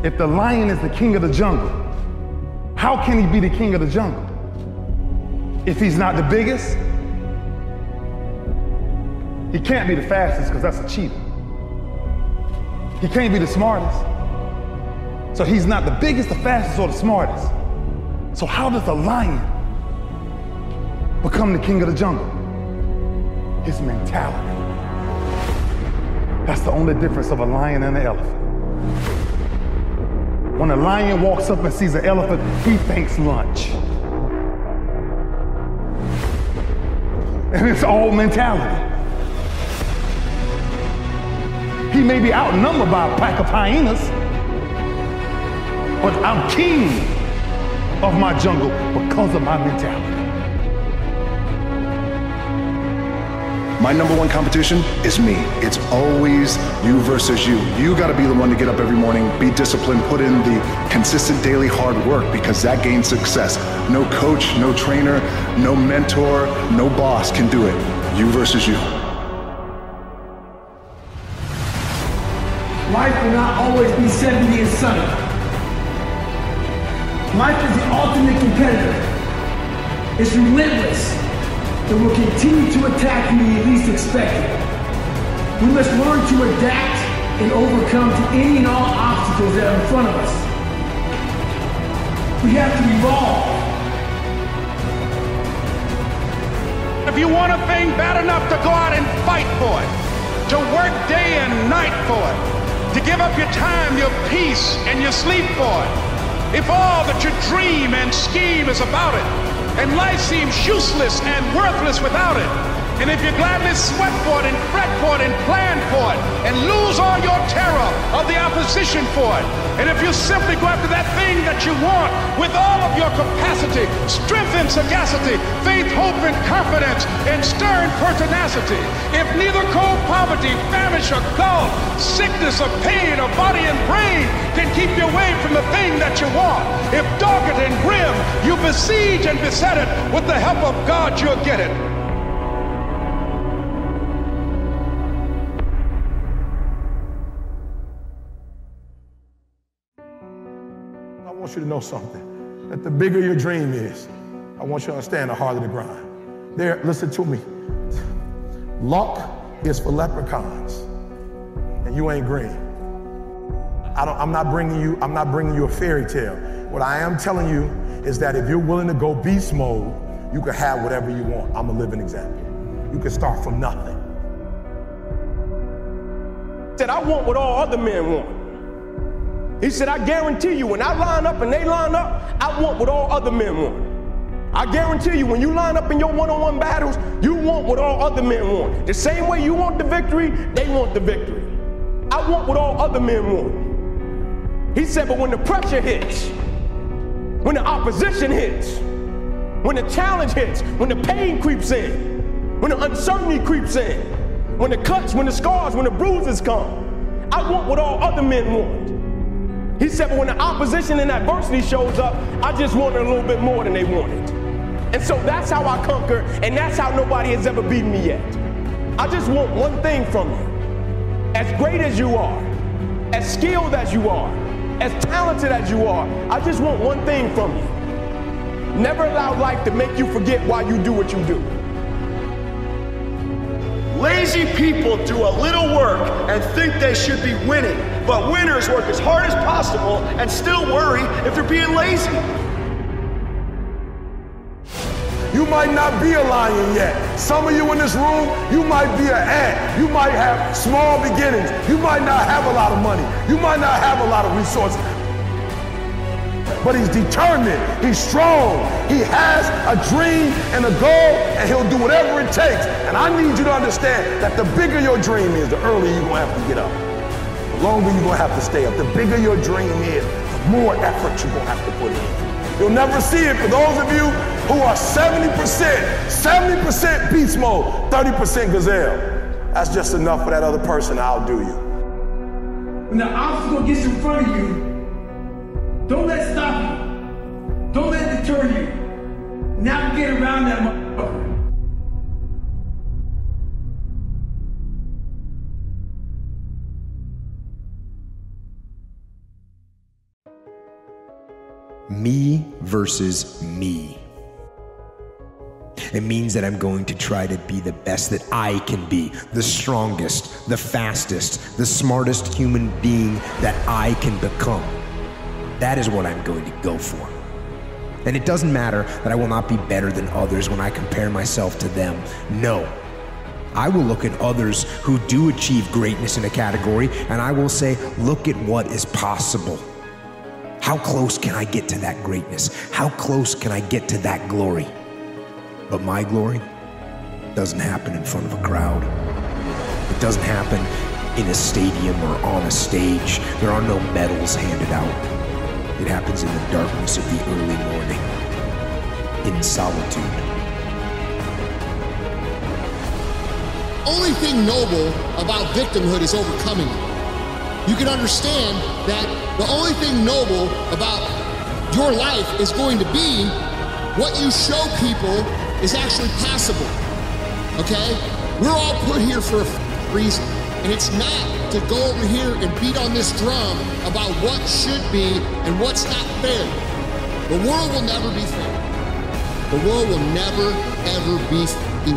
If the lion is the king of the jungle, how can he be the king of the jungle? If he's not the biggest, he can't be the fastest because that's a cheetah. He can't be the smartest. So he's not the biggest, the fastest, or the smartest. So how does a lion become the king of the jungle? His mentality. That's the only difference of a lion and an elephant. When a lion walks up and sees an elephant, he thinks lunch. And it's all mentality. He may be outnumbered by a pack of hyenas, but I'm king of my jungle because of my mentality. My number one competition is me. It's always you versus you. You gotta be the one to get up every morning, be disciplined, put in the consistent daily hard work, because that gains success. No coach, no trainer, no mentor, no boss can do it. You versus you. Life will not always be 70 and sunny. Life is the ultimate competitor. It's relentless. It will continue to attack you when you least expect it. We must learn to adapt and overcome to any and all obstacles that are in front of us. We have to evolve. If you want a thing bad enough to go out and fight for it, to work day and night for it, to give up your time, your peace, and your sleep for it, if all that you dream and scheme is about it, and life seems useless and worthless without it, and if you gladly sweat for it and fret for it and plan for it and lose all your terror of the opposition for it, and if you simply go after that thing that you want with all of your capacity, strength and sagacity, faith, hope and confidence, and stern pertinacity, if neither cold poverty, famish or gulf, sickness or pain or body and brain can keep you away from the thing that you want, if dogged and grim you besiege and beset it, with the help of God you'll get it. I want you to know something, that the bigger your dream is, I want you to understand the harder the grind. There, listen to me. Luck is for leprechauns, and you ain't green. I'm not bringing you a fairy tale. What I am telling you is that if you're willing to go beast mode, you can have whatever you want. I'm a living example. You can start from nothing. He said, I want what all other men want. He said, I guarantee you, when I line up and they line up, I want what all other men want. I guarantee you, when you line up in your one-on-one battles, you want what all other men want. The same way you want the victory, they want the victory. I want what all other men want. He said, but when the pressure hits, when the opposition hits, when the challenge hits, when the pain creeps in, when the uncertainty creeps in, when the cuts, when the scars, when the bruises come, I want what all other men want. He said, but when the opposition and adversity shows up, I just wanted a little bit more than they wanted. And so that's how I conquer, and that's how nobody has ever beaten me yet. I just want one thing from you. As great as you are, as skilled as you are, as talented as you are, I just want one thing from you. Never allow life to make you forget why you do what you do. Lazy people do a little work and think they should be winning, but winners work as hard as possible and still worry if they're being lazy. You might not be a lion yet. Some of you in this room, you might be an ant. You might have small beginnings. You might not have a lot of money. You might not have a lot of resources. But he's determined, he's strong, he has a dream and a goal, and he'll do whatever it takes. And I need you to understand that the bigger your dream is, the earlier you're gonna have to get up. The longer you're gonna have to stay up. The bigger your dream is, the more effort you're gonna have to put in. You'll never see it for those of you who are 70% beast mode, 30% gazelle. That's just enough for that other person to outdo you. When the obstacle gets in front of you, don't let it stop you. Don't let it deter you. Navigate around that motherfucker. Me versus me. It means that I'm going to try to be the best that I can be, the strongest, the fastest, the smartest human being that I can become. That is what I'm going to go for. And it doesn't matter that I will not be better than others when I compare myself to them. No. I will look at others who do achieve greatness in a category, and I will say, look at what is possible. How close can I get to that greatness? How close can I get to that glory? But my glory doesn't happen in front of a crowd. It doesn't happen in a stadium or on a stage. There are no medals handed out. It happens in the darkness of the early morning, in solitude. Only thing noble about victimhood is overcoming it. You can understand that the only thing noble about your life is going to be what you show people is actually possible, okay? We're all put here for a reason, and it's not to go over here and beat on this drum about what should be and what's not fair. The world will never be fair. The world will never, ever be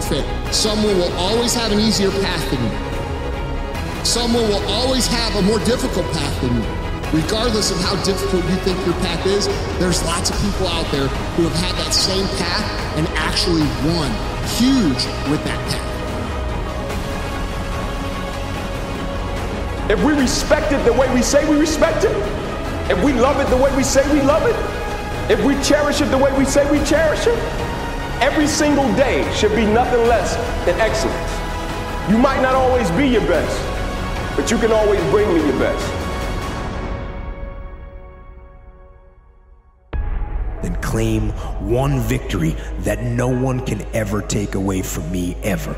fair. Someone will always have an easier path than you. Someone will always have a more difficult path than you. Regardless of how difficult you think your path is, there's lots of people out there who have had that same path and actually won huge with that path. If we respect it the way we say we respect it, if we love it the way we say we love it, if we cherish it the way we say we cherish it, every single day should be nothing less than excellence. You might not always be your best, but you can always bring me your best. Then claim one victory that no one can ever take away from me, ever.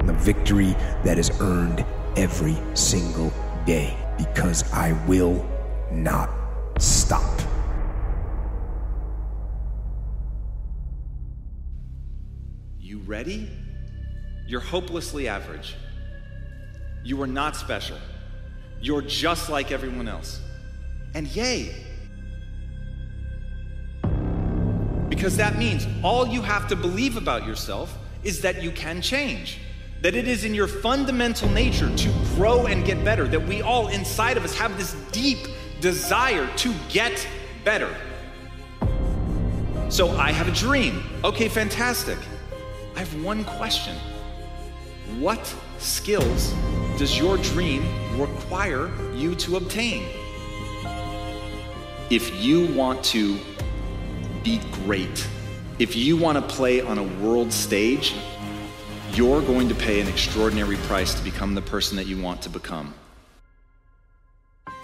The victory that is earned every single day, because I will not stop. You ready? You're hopelessly average. You are not special. You're just like everyone else. And yay! Because that means all you have to believe about yourself is that you can change. That it is in your fundamental nature to grow and get better. That we all inside of us have this deep desire to get better. So I have a dream. Okay, fantastic. I have one question. What skills does your dream require you to obtain? If you want to be great, if you want to play on a world stage, you're going to pay an extraordinary price to become the person that you want to become.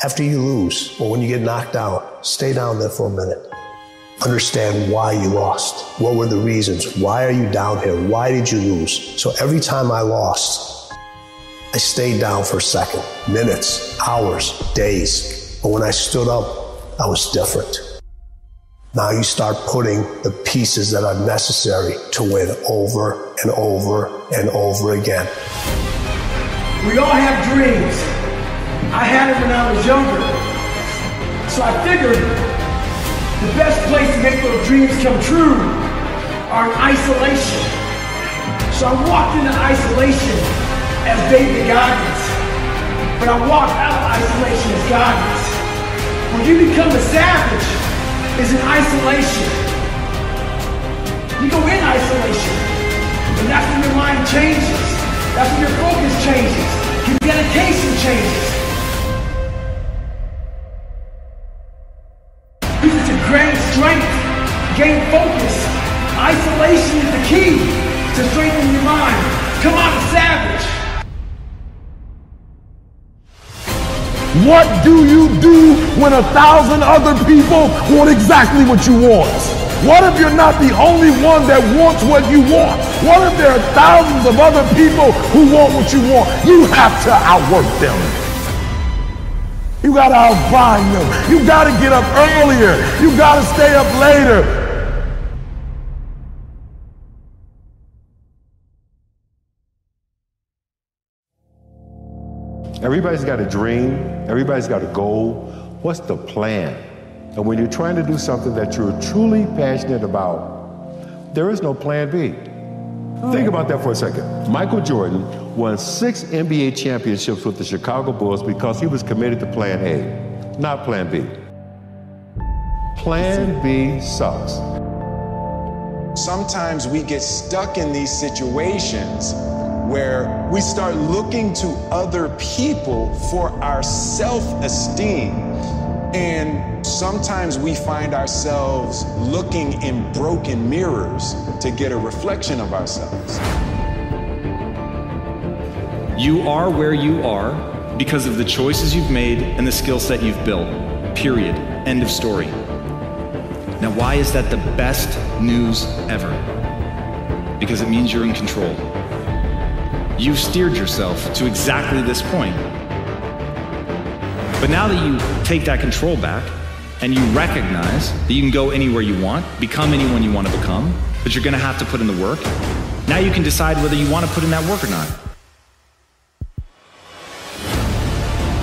After you lose, or when you get knocked out, stay down there for a minute. Understand why you lost. What were the reasons? Why are you down here? Why did you lose? So every time I lost, I stayed down for a second, minutes, hours, days. But when I stood up, I was different. Now you start putting the pieces that are necessary to win over and over and over again. We all have dreams. I had it when I was younger. So I figured the best place to make those dreams come true are in isolation. So I walked into isolation as David Goggins. But I walked out of isolation as Goggins. When you become a savage, is in isolation. You go in isolation, and that's when your mind changes. That's when your focus changes. Your dedication changes. Use it to gain strength, gain focus. Isolation is the key to strengthening your mind. Come out a savage. What do you do when 1,000 other people want exactly what you want? What if you're not the only one that wants what you want? What if there are thousands of other people who want what you want? You have to outwork them. You gotta outgrind them. You gotta get up earlier. You gotta stay up later. Everybody's got a dream. Everybody's got a goal. What's the plan? And when you're trying to do something that you're truly passionate about, there is no plan B. Think about that for a second. Michael Jordan won 6 NBA championships with the Chicago Bulls because he was committed to plan A, not plan B. Plan B sucks. Sometimes we get stuck in these situations where we start looking to other people for our self-esteem. And sometimes we find ourselves looking in broken mirrors to get a reflection of ourselves. You are where you are because of the choices you've made and the skill set you've built. Period. End of story. Now, why is that the best news ever? Because it means you're in control. You've steered yourself to exactly this point. But now that you take that control back and you recognize that you can go anywhere you want, become anyone you want to become, but you're going to have to put in the work, now you can decide whether you want to put in that work or not.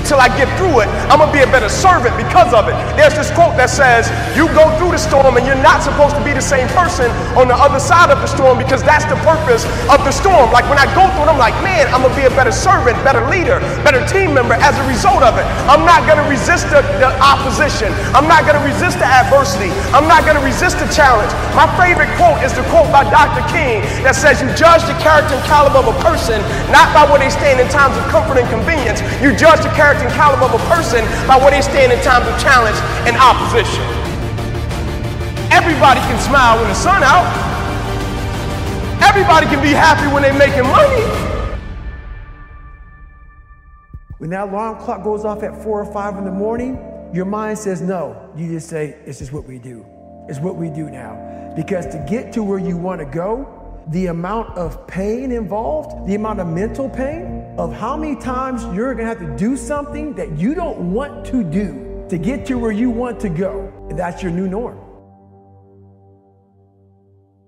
Till I get through it, I'm gonna be a better servant because of it. There's this quote that says, you go through the storm and you're not supposed to be the same person on the other side of the storm because that's the purpose of the storm. Like when I go through it, I'm like, man, I'm gonna be a better servant, better leader, better team member as a result of it. I'm not gonna resist the opposition. I'm not gonna resist the adversity. I'm not gonna resist the challenge. My favorite quote is the quote by Dr. King that says, you judge the character and caliber of a person not by where they stand in times of comfort and convenience. You judge the character and caliber of a person by where they stand in times of challenge and opposition. Everybody can smile when the sun out. Everybody can be happy when they're making money. When that alarm clock goes off at 4 or 5 in the morning, your mind says no. You just say, it's just what we do. It's what we do now. Because to get to where you want to go, the amount of pain involved, the amount of mental pain, of how many times you're gonna have to do something that you don't want to do to get to where you want to go. And that's your new norm.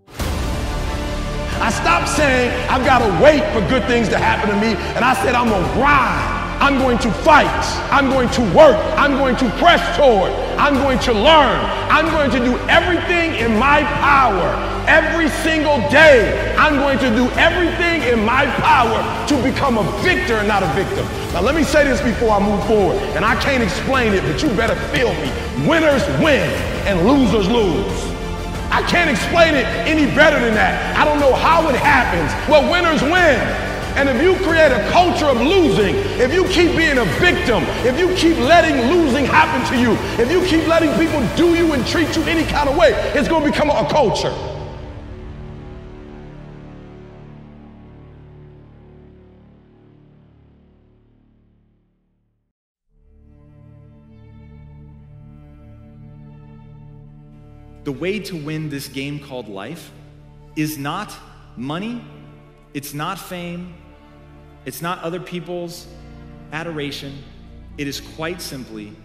I stopped saying I've got to wait for good things to happen to me, and I said I'm gonna grind. I'm going to fight. I'm going to work. I'm going to press toward. I'm going to learn. I'm going to do everything in my power. Every single day, I'm going to do everything in my power to become a victor and not a victim. Now let me say this before I move forward, and I can't explain it, but you better feel me. Winners win and losers lose. I can't explain it any better than that. I don't know how it happens. Well, winners win. And if you create a culture of losing, if you keep being a victim, if you keep letting losing happen to you, if you keep letting people do you and treat you any kind of way, it's going to become a culture. The way to win this game called life is not money, it's not fame, it's not other people's adoration. It is quite simply,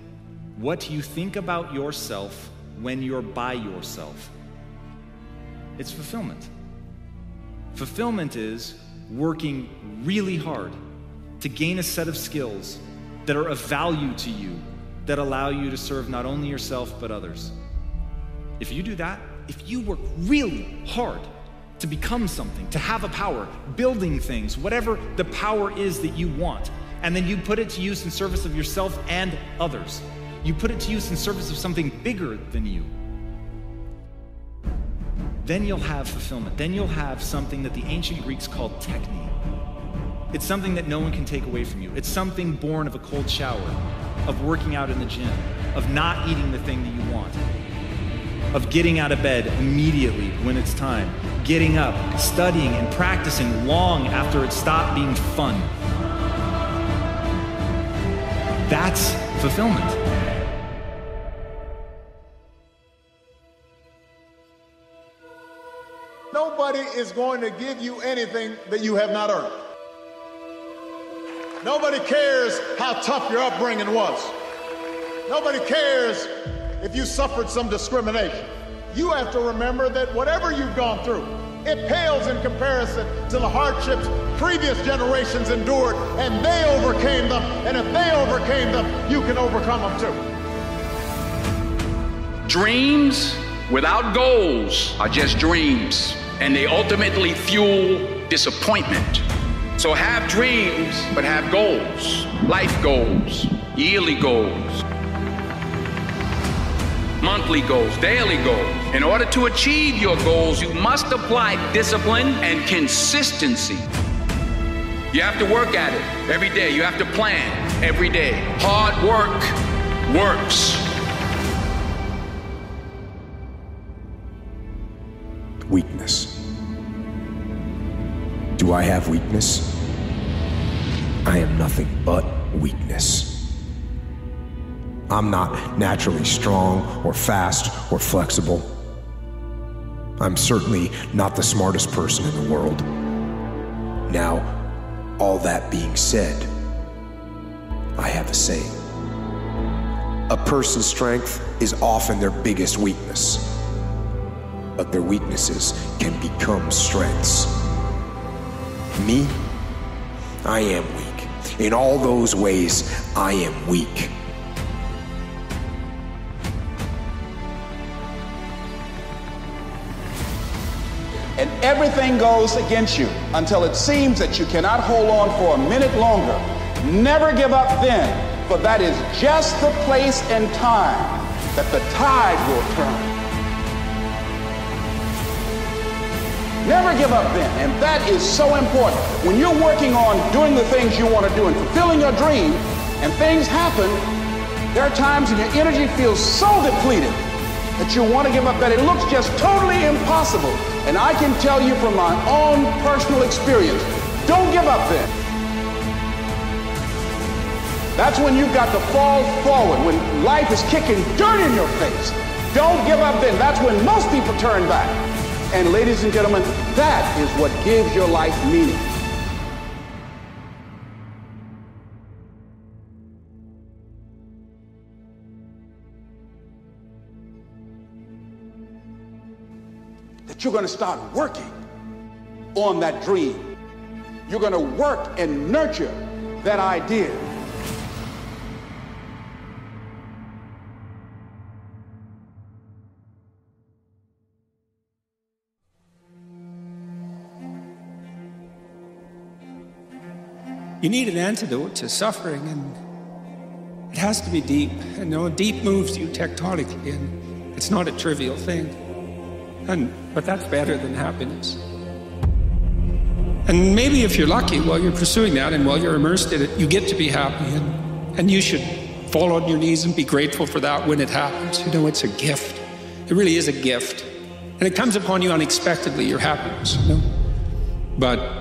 what do you think about yourself when you're by yourself? It's fulfillment. Fulfillment is working really hard to gain a set of skills that are of value to you, that allow you to serve not only yourself but others. If you do that, if you work really hard to become something, to have a power, building things, whatever the power is that you want, and then you put it to use in service of yourself and others, you put it to use in service of something bigger than you, then you'll have fulfillment. Then you'll have something that the ancient Greeks called techne. It's something that no one can take away from you. It's something born of a cold shower, of working out in the gym, of not eating the thing that you want, of getting out of bed immediately when it's time, getting up, studying and practicing long after it stopped being fun. That's fulfillment. Nobody is going to give you anything that you have not earned. Nobody cares how tough your upbringing was. Nobody cares if you suffered some discrimination. You have to remember that whatever you've gone through, it pales in comparison to the hardships previous generations endured, and they overcame them, and if they overcame them, you can overcome them too. Dreams without goals are just dreams, and they ultimately fuel disappointment. So have dreams, but have goals, life goals, yearly goals, monthly goals, daily goals. In order to achieve your goals, you must apply discipline and consistency. You have to work at it every day. You have to plan every day. Hard work works. Weakness. Do I have weakness? I am nothing but weakness. I'm not naturally strong or fast or flexible. I'm certainly not the smartest person in the world. Now, all that being said, I have a saying. A person's strength is often their biggest weakness, but their weaknesses can become strengths. Me, I am weak. In all those ways, I am weak. And everything goes against you until it seems that you cannot hold on for a minute longer. Never give up then, for that is just the place and time that the tide will turn. Never give up then, and that is so important. When you're working on doing the things you want to do and fulfilling your dream, and things happen, there are times when your energy feels so depleted that you want to give up, that it looks just totally impossible. And I can tell you from my own personal experience, don't give up then. That's when you've got to fall forward, when life is kicking dirt in your face. Don't give up then. That's when most people turn back. And ladies and gentlemen, that is what gives your life meaning. That you're going to start working on that dream. You're going to work and nurture that idea. You need an antidote to suffering, and it has to be deep. And deep moves you tectonically, and it's not a trivial thing. But that's better than happiness. And maybe if you're lucky while you're pursuing that and while you're immersed in it, you get to be happy, and you should fall on your knees and be grateful for that when it happens. It's a gift. It really is a gift. And it comes upon you unexpectedly, your happiness, But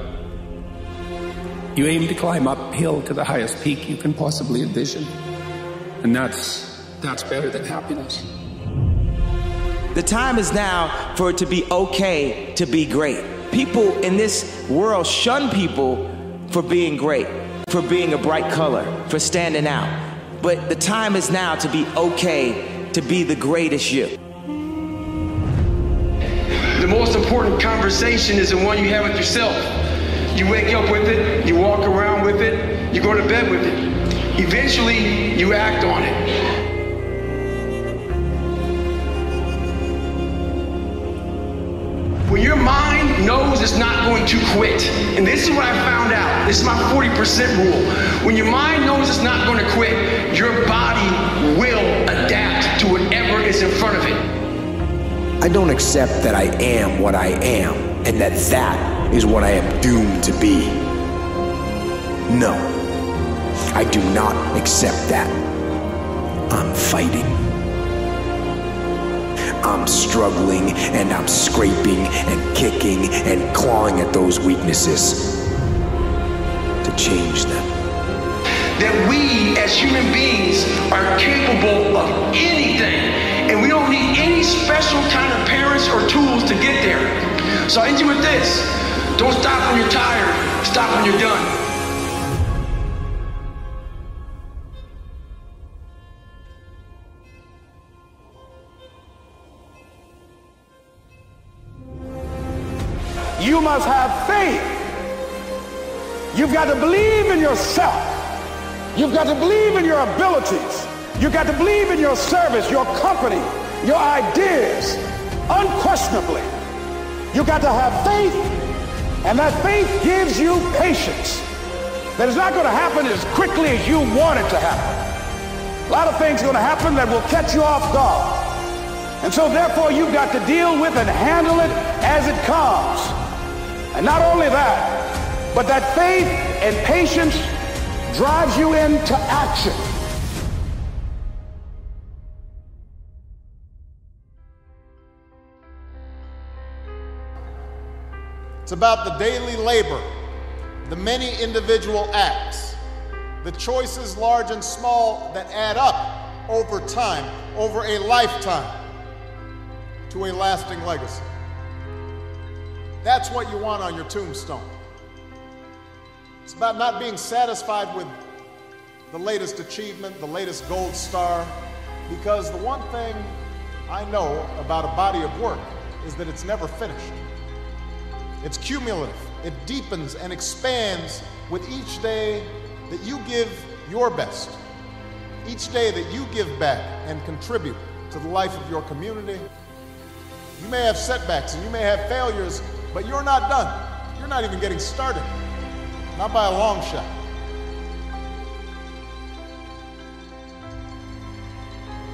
you aim to climb uphill to the highest peak you can possibly envision. And that's better than happiness. The time is now for it to be okay to be great. People in this world shun people for being great, for being a bright color, for standing out. But the time is now to be okay to be the greatest you. The most important conversation is the one you have with yourself. You wake up with it, you walk around with it, you go to bed with it. Eventually, you act on it. When your mind knows it's not going to quit, and this is what I found out, this is my 40% rule. When your mind knows it's not going to quit, your body will adapt to whatever is in front of it. I don't accept that I am what I am, and that is what I am doomed to be. No, I do not accept that. I'm fighting. I'm struggling, and I'm scraping and kicking and clawing at those weaknesses to change them. That we as human beings are capable of anything, and we don't need any special kind of parents or tools to get there. So I end you with this. Don't stop when you're tired. Stop when you're done. You must have faith. You've got to believe in yourself. You've got to believe in your abilities. You've got to believe in your service, your company, your ideas, unquestionably. You got to have faith, and that faith gives you patience. That it's not going to happen as quickly as you want it to happen. A lot of things are going to happen that will catch you off guard. And so therefore you've got to deal with and handle it as it comes. And not only that, but that faith and patience drives you into action. It's about the daily labor, the many individual acts, the choices large and small that add up over time, over a lifetime, to a lasting legacy. That's what you want on your tombstone. It's about not being satisfied with the latest achievement, the latest gold star, because the one thing I know about a body of work is that it's never finished. It's cumulative. It deepens and expands with each day that you give your best, each day that you give back and contribute to the life of your community. You may have setbacks and you may have failures, but you're not done. You're not even getting started, not by a long shot.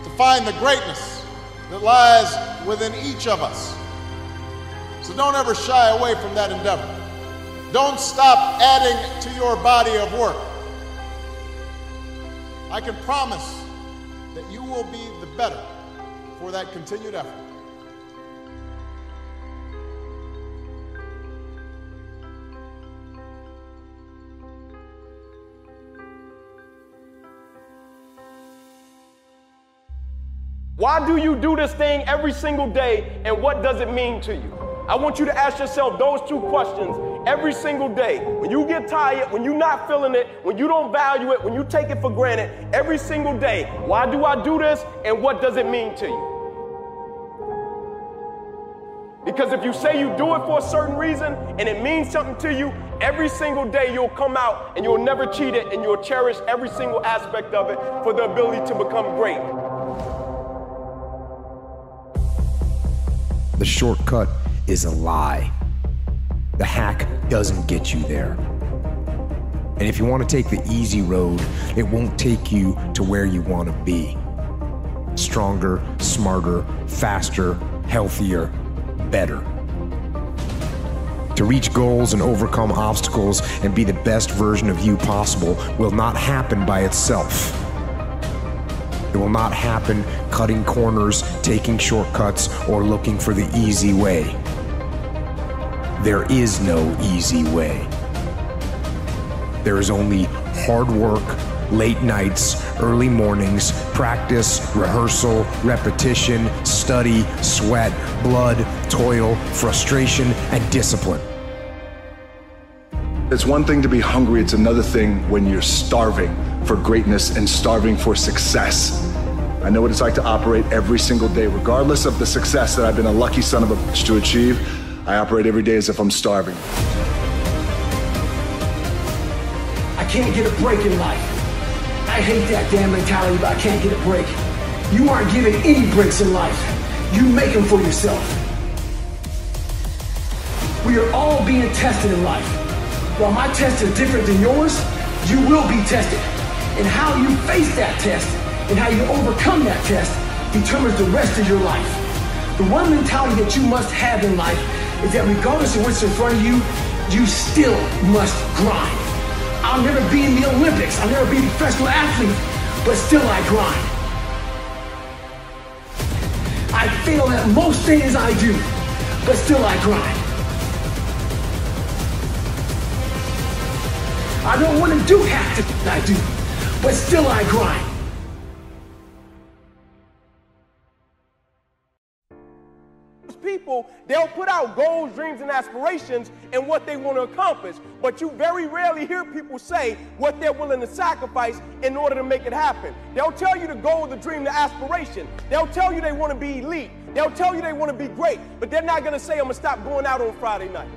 To find the greatness that lies within each of us. So don't ever shy away from that endeavor. Don't stop adding to your body of work. I can promise that you will be the better for that continued effort. Why do you do this thing every single day, and what does it mean to you? I want you to ask yourself those two questions every single day. When you get tired, when you're not feeling it, when you don't value it, when you take it for granted, every single day, why do I do this, and what does it mean to you? Because if you say you do it for a certain reason, and it means something to you, every single day you'll come out and you'll never cheat it, and you'll cherish every single aspect of it for the ability to become great. The shortcut is a lie. The hack doesn't get you there. And if you want to take the easy road, it won't take you to where you want to be. Stronger, smarter, faster, healthier, better. To reach goals and overcome obstacles and be the best version of you possible will not happen by itself. It will not happen cutting corners, taking shortcuts, or looking for the easy way. There is no easy way. There is only hard work, late nights, early mornings, practice, rehearsal, repetition, study, sweat, blood, toil, frustration, and discipline. It's one thing to be hungry, it's another thing when you're starving for greatness and starving for success. I know what it's like to operate every single day, regardless of the success that I've been a lucky son of a bitch to achieve. I operate every day as if I'm starving. I can't get a break in life. I hate that damn mentality, but I can't get a break. You aren't given any breaks in life. You make them for yourself. We are all being tested in life. While my test is different than yours, you will be tested. And how you face that test and how you overcome that test determines the rest of your life. The one mentality that you must have in life is that regardless of what's in front of you, you still must grind. I'll never be in the Olympics, I'll never be a professional athlete, but still I grind. I fail at most things I do, but still I grind. I don't want to do half the things I do, but still I grind. People, they'll put out goals, dreams, and aspirations and what they want to accomplish, but you very rarely hear people say what they're willing to sacrifice in order to make it happen. They'll tell you the goal, the dream, the aspiration. They'll tell you they want to be elite. They'll tell you they want to be great, but they're not going to say, I'm going to stop going out on Friday night.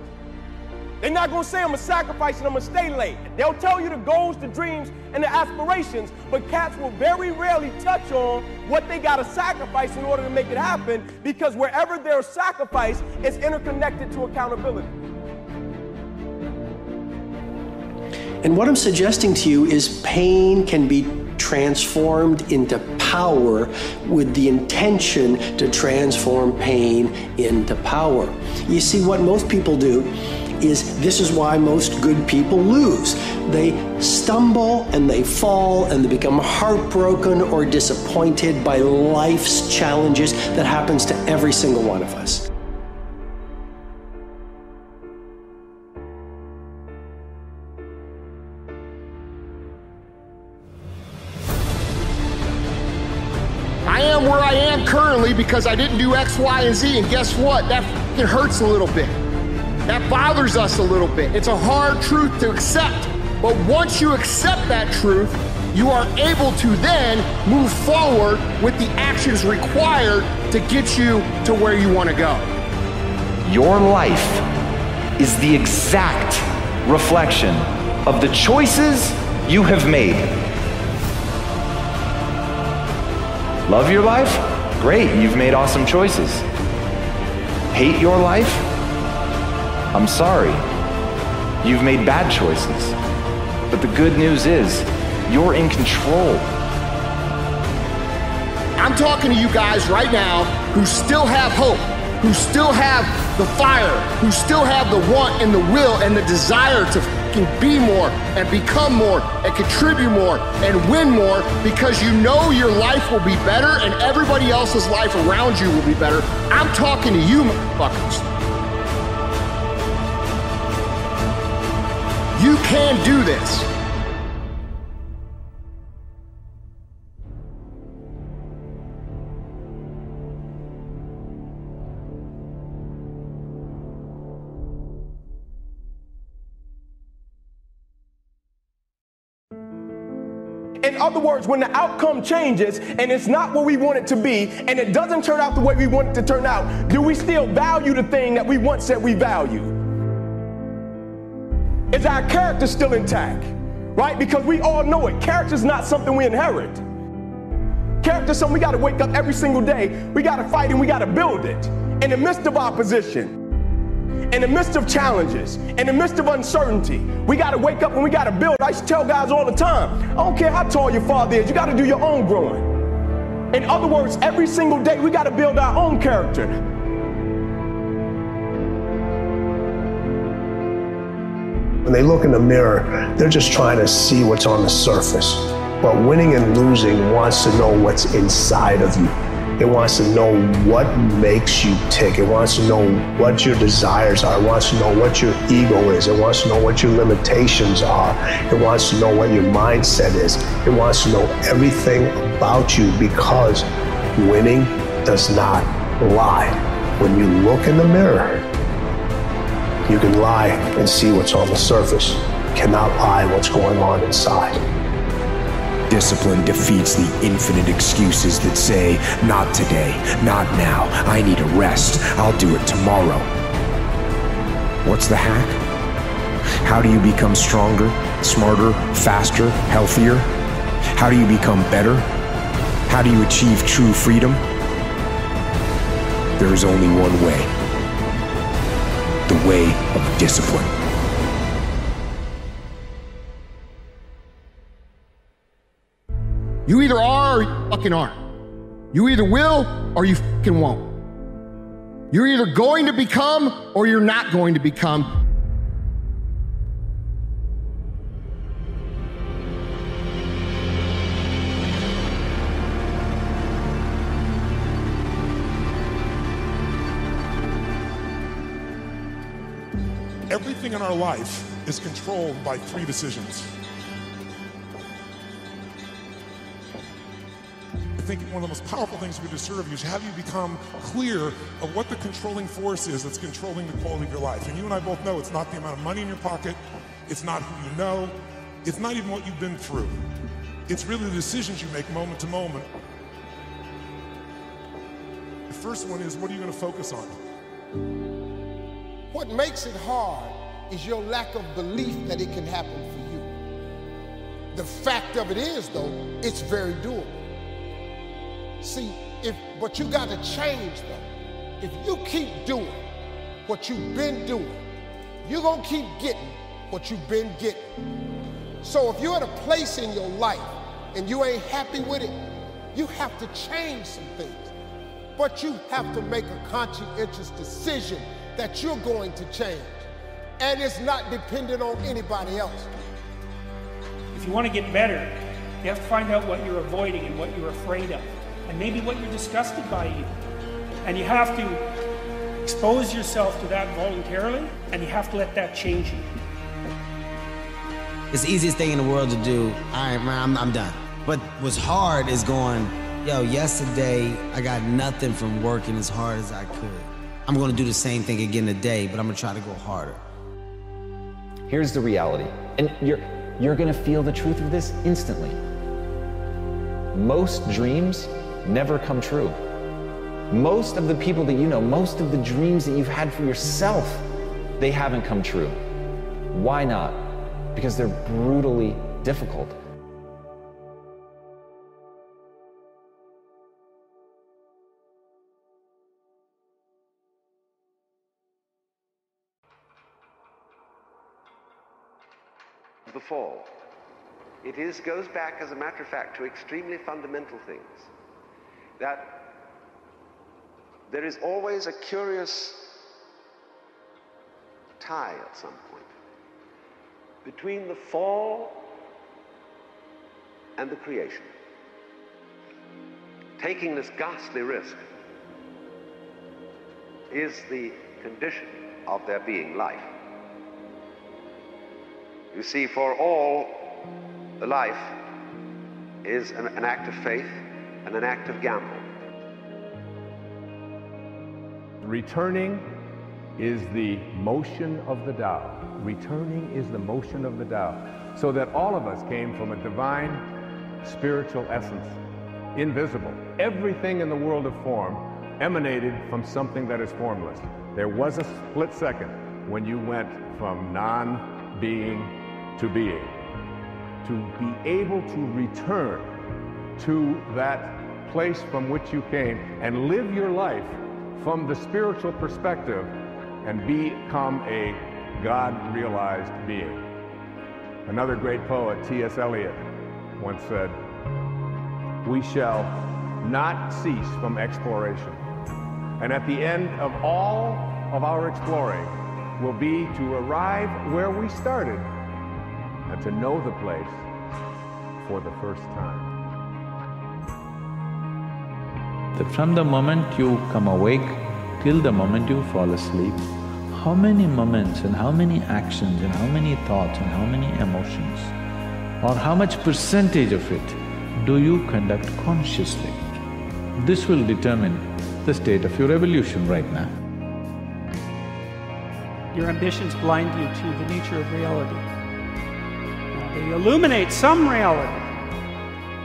They're not going to say I'm a sacrifice and I'm going to stay late. They'll tell you the goals, the dreams, and the aspirations, but cats will very rarely touch on what they got to sacrifice in order to make it happen, because wherever there's sacrifice, it's interconnected to accountability. And what I'm suggesting to you is pain can be transformed into power with the intention to transform pain into power. You see, what most people do is, this is why most good people lose. They stumble and they fall and they become heartbroken or disappointed by life's challenges that happens to every single one of us. I am where I am currently because I didn't do X, Y, and Z, and guess what? That f***ing hurts a little bit. That bothers us a little bit. It's a hard truth to accept, but once you accept that truth, you are able to then move forward with the actions required to get you to where you want to go. Your life is the exact reflection of the choices you have made. Love your life? Great, you've made awesome choices. Hate your life? I'm sorry, you've made bad choices. But the good news is, you're in control. I'm talking to you guys right now who still have hope, who still have the fire, who still have the want and the will and the desire to be more and become more and contribute more and win more, because you know your life will be better and everybody else's life around you will be better. I'm talking to you, motherfuckers. You can do this. In other words, when the outcome changes and it's not what we want it to be and it doesn't turn out the way we want it to turn out, do we still value the thing that we once said we value? Is our character still intact? Right? Because we all know it. Character is not something we inherit. Character is something we got to wake up every single day. We got to fight and we got to build it. In the midst of opposition, in the midst of challenges, in the midst of uncertainty, we got to wake up and we got to build. I used to tell guys all the time, I don't care how tall your father is, you got to do your own growing. In other words, every single day we got to build our own character. When they look in the mirror, they're just trying to see what's on the surface. But winning and losing wants to know what's inside of you. It wants to know what makes you tick. It wants to know what your desires are. It wants to know what your ego is. It wants to know what your limitations are. It wants to know what your mindset is. It wants to know everything about you, because winning does not lie. When you look in the mirror, you can lie and see what's on the surface. You cannot lie what's going on inside. Discipline defeats the infinite excuses that say, not today, not now, I need a rest, I'll do it tomorrow. What's the hack? How do you become stronger, smarter, faster, healthier? How do you become better? How do you achieve true freedom? There is only one way. The way of discipline. You either are or you fucking aren't. You either will or you fucking won't. You're either going to become or you're not going to become. Everything in our life is controlled by 3 decisions. I think one of the most powerful things we do to serve you is have you become clear of what the controlling force is that's controlling the quality of your life. And you and I both know it's not the amount of money in your pocket, it's not who you know, it's not even what you've been through. It's really the decisions you make moment to moment. The first one is, what are you going to focus on? What makes it hard is your lack of belief that it can happen for you. The fact of it is, though, it's very doable. See, but you got to change, though. If you keep doing what you've been doing, you're going to keep getting what you've been getting. So if you're at a place in your life and you ain't happy with it, you have to change some things. But you have to make a conscientious decision that you're going to change. And it's not dependent on anybody else. If you want to get better, you have to find out what you're avoiding and what you're afraid of, and maybe what you're disgusted by even. And you have to expose yourself to that voluntarily, and you have to let that change you. It's the easiest thing in the world to do. All right, man, I'm done. But what's hard is going, yo, yesterday I got nothing from working as hard as I could. I'm gonna do the same thing again today, but I'm gonna try to go harder. Here's the reality, and you're gonna feel the truth of this instantly. Most dreams never come true. Most of the people that you know, most of the dreams that you've had for yourself, they haven't come true. Why not? Because they're brutally difficult. The fall. It goes back, as a matter of fact, to extremely fundamental things. That there is always a curious tie at some point between the fall and the creation. Taking this ghastly risk is the condition of there being life. You see, for all, the life is an act of faith and an act of gamble. Returning is the motion of the Tao. Returning is the motion of the Tao. So that all of us came from a divine spiritual essence, invisible. Everything in the world of form emanated from something that is formless. There was a split second when you went from non-being to being. To be able to return to that place from which you came and live your life from the spiritual perspective and become a God-realized being. Another great poet, T.S. Eliot, once said, "We shall not cease from exploration. And at the end of all of our exploring will be to arrive where we started and to know the place for the first time." From the moment you come awake till the moment you fall asleep, how many moments and how many actions and how many thoughts and how many emotions, or how much percentage of it do you conduct consciously? This will determine the state of your evolution right now. Your ambitions blind you to the nature of reality. Now, they illuminate some reality.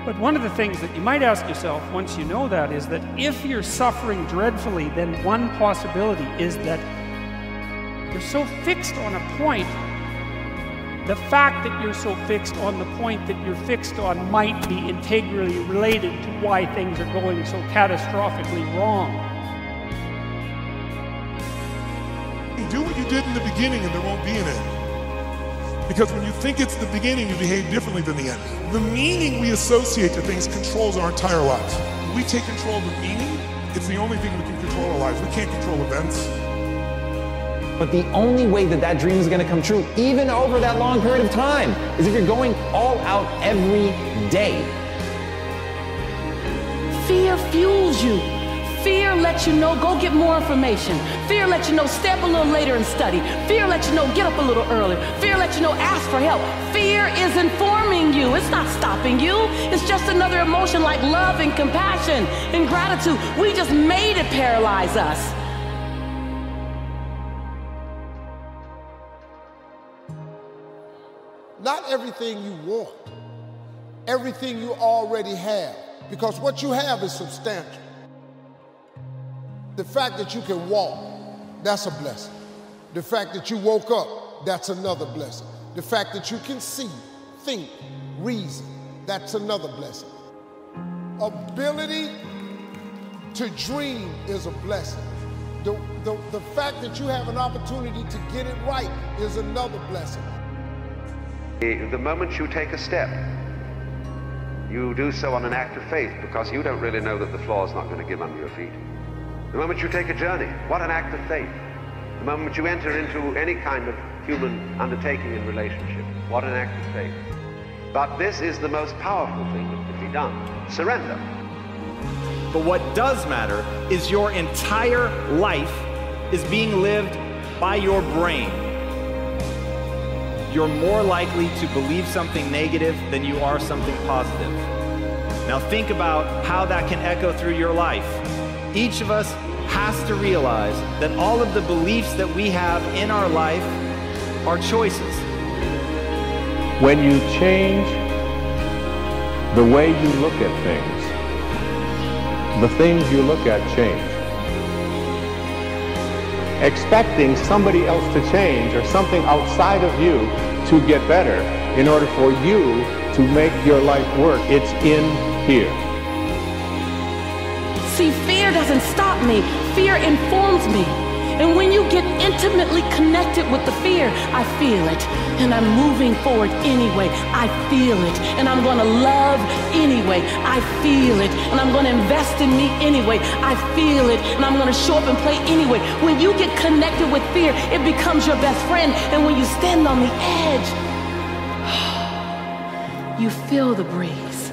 But one of the things that you might ask yourself once you know that is that if you're suffering dreadfully, then one possibility is that you're so fixed on a point, the fact that you're so fixed on the point that you're fixed on might be integrally related to why things are going so catastrophically wrong. Do what you did in the beginning and there won't be an end. Because when you think it's the beginning, you behave differently than the end. The meaning we associate to things controls our entire lives. When we take control of the meaning, it's the only thing we can control our lives. We can't control events. But the only way that that dream is going to come true, even over that long period of time, is if you're going all out every day. Fear fuels you. Fear lets you know, go get more information. Fear lets you know, stay up a little later and study. Fear lets you know, get up a little earlier. Fear lets you know, ask for help. Fear is informing you. It's not stopping you. It's just another emotion like love and compassion and gratitude. We just made it paralyze us. Not everything you want, everything you already have, because what you have is substantial. The fact that you can walk, that's a blessing. The fact that you woke up, that's another blessing. The fact that you can see, think, reason, that's another blessing. Ability to dream is a blessing. The fact that you have an opportunity to get it right is another blessing. The moment you take a step, you do so on an act of faith because you don't really know that the floor is not going to give under your feet. The moment you take a journey, what an act of faith. The moment you enter into any kind of human undertaking in relationship, what an act of faith. But this is the most powerful thing that can be done, surrender. But what does matter is your entire life is being lived by your brain. You're more likely to believe something negative than you are something positive. Now think about how that can echo through your life. Each of us has to realize that all of the beliefs that we have in our life are choices. When you change the way you look at things, the things you look at change. Expecting somebody else to change or something outside of you to get better in order for you to make your life work, it's in here. See, fear doesn't stop me. Fear informs me. And when you get intimately connected with the fear, I feel it. And I'm moving forward anyway. I feel it. And I'm going to love anyway. I feel it. And I'm going to invest in me anyway. I feel it. And I'm going to show up and play anyway. When you get connected with fear, it becomes your best friend. And when you stand on the edge, you feel the breeze.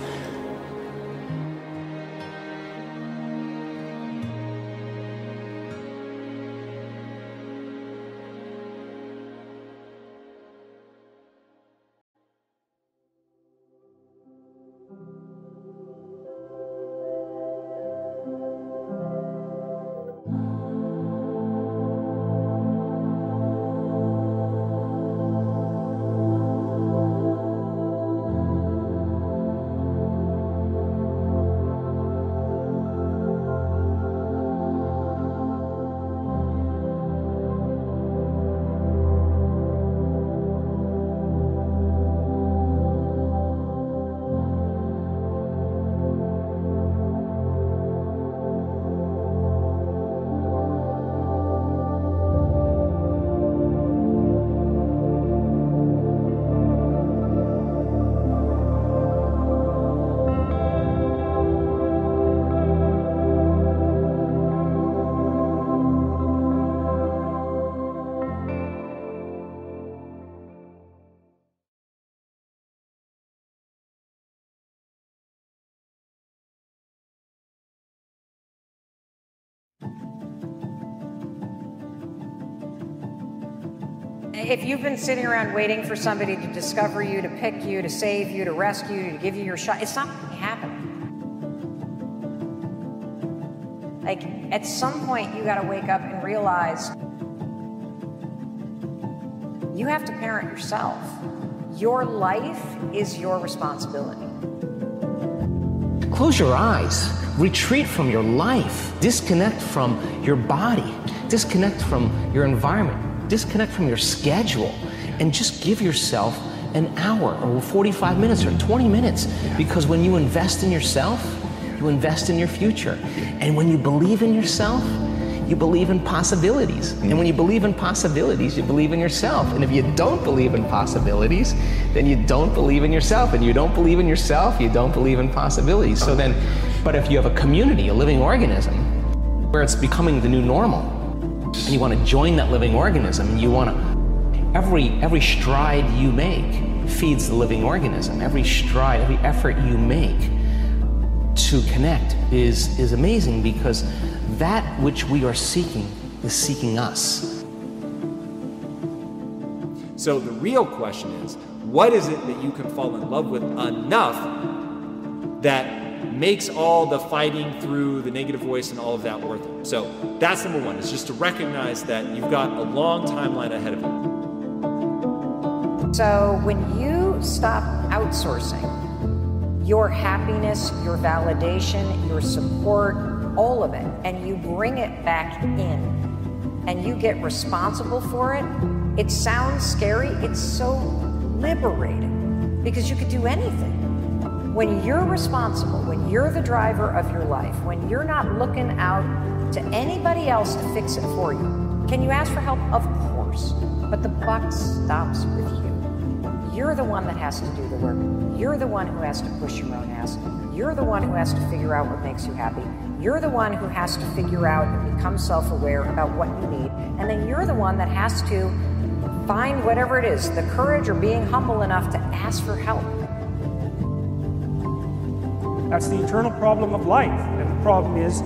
If you've been sitting around waiting for somebody to discover you, to pick you, to save you, to rescue you, to give you your shot, it's not going to happen. Like, at some point, you got to wake up and realize you have to parent yourself. Your life is your responsibility. Close your eyes. Retreat from your life. Disconnect from your body. Disconnect from your environment. Disconnect from your schedule and just give yourself an hour or 45 minutes or 20 minutes, because when you invest in yourself, you invest in your future. And when you believe in yourself, you believe in possibilities. And when you believe in possibilities, you believe in yourself. And if you don't believe in possibilities, then you don't believe in yourself. And you don't believe in yourself, you don't believe in possibilities. So then, but if you have a community, a living organism, where it's becoming the new normal, and you want to join that living organism, and you want to, every stride you make feeds the living organism. Every stride, every effort you make to connect is amazing, because that which we are seeking is seeking us. So the real question is, what is it that you can fall in love with enough that makes all the fighting through the negative voice and all of that worth it? So that's number one, is just to recognize that you've got a long timeline ahead of you. So when you stop outsourcing your happiness, your validation, your support, all of it, and you bring it back in, and you get responsible for it, It sounds scary. It's so liberating because you could do anything. When you're responsible, when you're the driver of your life, when you're not looking out to anybody else to fix it for you, can you ask for help? Of course, but the buck stops with you. You're the one that has to do the work. You're the one who has to push your own ass. You're the one who has to figure out what makes you happy. You're the one who has to figure out and become self-aware about what you need. And then you're the one that has to find whatever it is, the courage or being humble enough to ask for help. That's the eternal problem of life. And the problem is,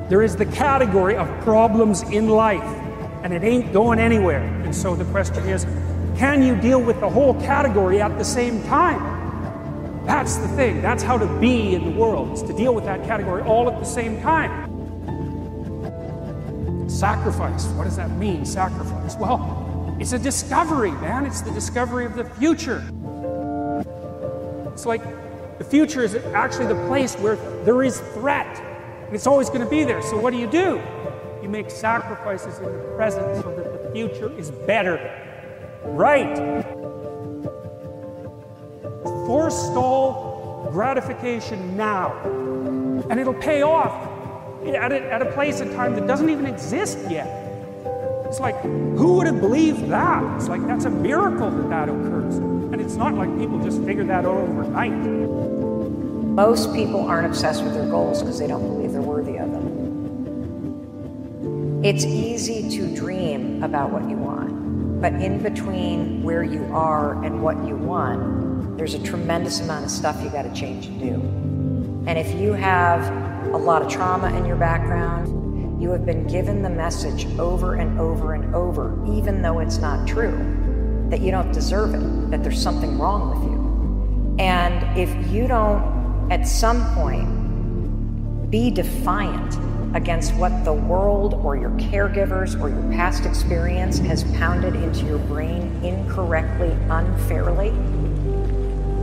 there is the category of problems in life, and it ain't going anywhere. And so the question is, can you deal with the whole category at the same time? That's the thing. That's how to be in the world, is to deal with that category all at the same time. Sacrifice. What does that mean, sacrifice? Well, it's a discovery, man. It's the discovery of the future. It's like the future is actually the place where there is threat. And it's always going to be there. So what do? You make sacrifices in the present so that the future is better. Right. Forestall gratification now. And it'll pay off at a place and time that doesn't even exist yet. It's like, who would have believed that? It's like, that's a miracle that occurs. And it's not like people just figure that out overnight. Most people aren't obsessed with their goals because they don't believe they're worthy of them. It's easy to dream about what you want, but in between where you are and what you want, there's a tremendous amount of stuff you got to change and do. And if you have a lot of trauma in your background, you have been given the message over and over and over, even though it's not true, that you don't deserve it, that there's something wrong with you. And if you don't, at some point, be defiant against what the world or your caregivers or your past experience has pounded into your brain incorrectly, unfairly,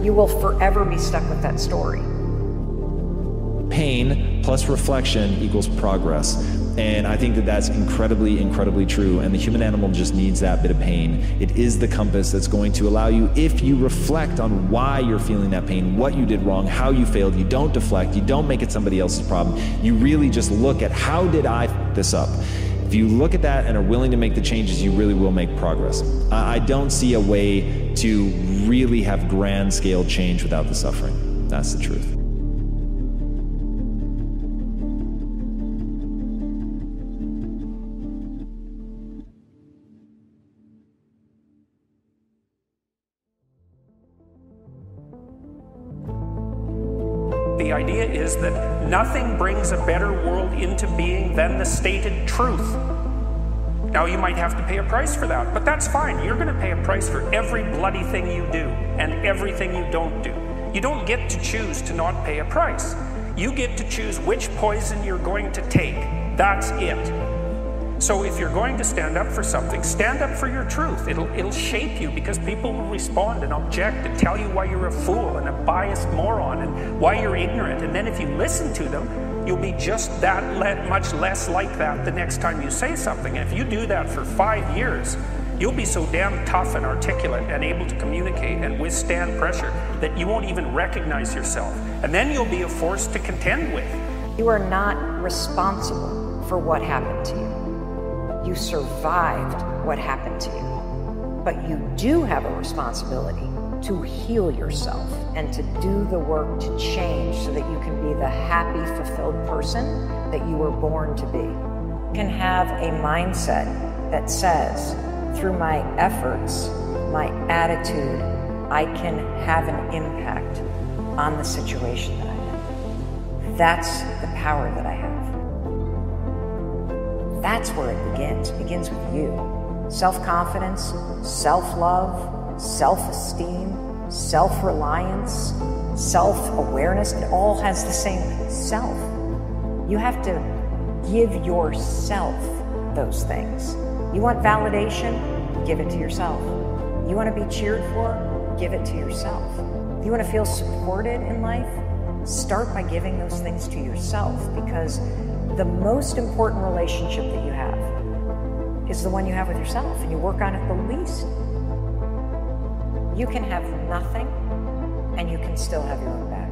you will forever be stuck with that story. Pain plus reflection equals progress. And I think that that's incredibly, incredibly true. And the human animal just needs that bit of pain. It is the compass that's going to allow you, if you reflect on why you're feeling that pain, what you did wrong, how you failed, you don't deflect, you don't make it somebody else's problem. You really just look at, how did I f this up? If you look at that and are willing to make the changes, you really will make progress. I don't see a way to really have grand scale change without the suffering. That's the truth. The idea is that nothing brings a better world into being than the stated truth. Now, you might have to pay a price for that, but that's fine. You're going to pay a price for every bloody thing you do and everything you don't do. You don't get to choose to not pay a price. You get to choose which poison you're going to take. That's it. So if you're going to stand up for something, stand up for your truth. It'll shape you, because people will respond and object and tell you why you're a fool and a biased moron and why you're ignorant. And then if you listen to them, you'll be just that much less like that the next time you say something. And if you do that for 5 years, you'll be so damn tough and articulate and able to communicate and withstand pressure that you won't even recognize yourself. And then you'll be a force to contend with. You are not responsible for what happened to you. You survived what happened to you. But you do have a responsibility to heal yourself and to do the work to change so that you can be the happy, fulfilled person that you were born to be. You can have a mindset that says, through my efforts, my attitude, I can have an impact on the situation that I'm in. That's the power that I have. That's where it begins. It begins with you. Self-confidence, self-love, self-esteem, self-reliance, self-awareness. It all has the same self. You have to give yourself those things. You want validation? Give it to yourself. You want to be cheered for? Give it to yourself. You want to feel supported in life? Start by giving those things to yourself, because the most important relationship that you have is the one you have with yourself, and you work on it the least. You can have nothing, and you can still have your own back.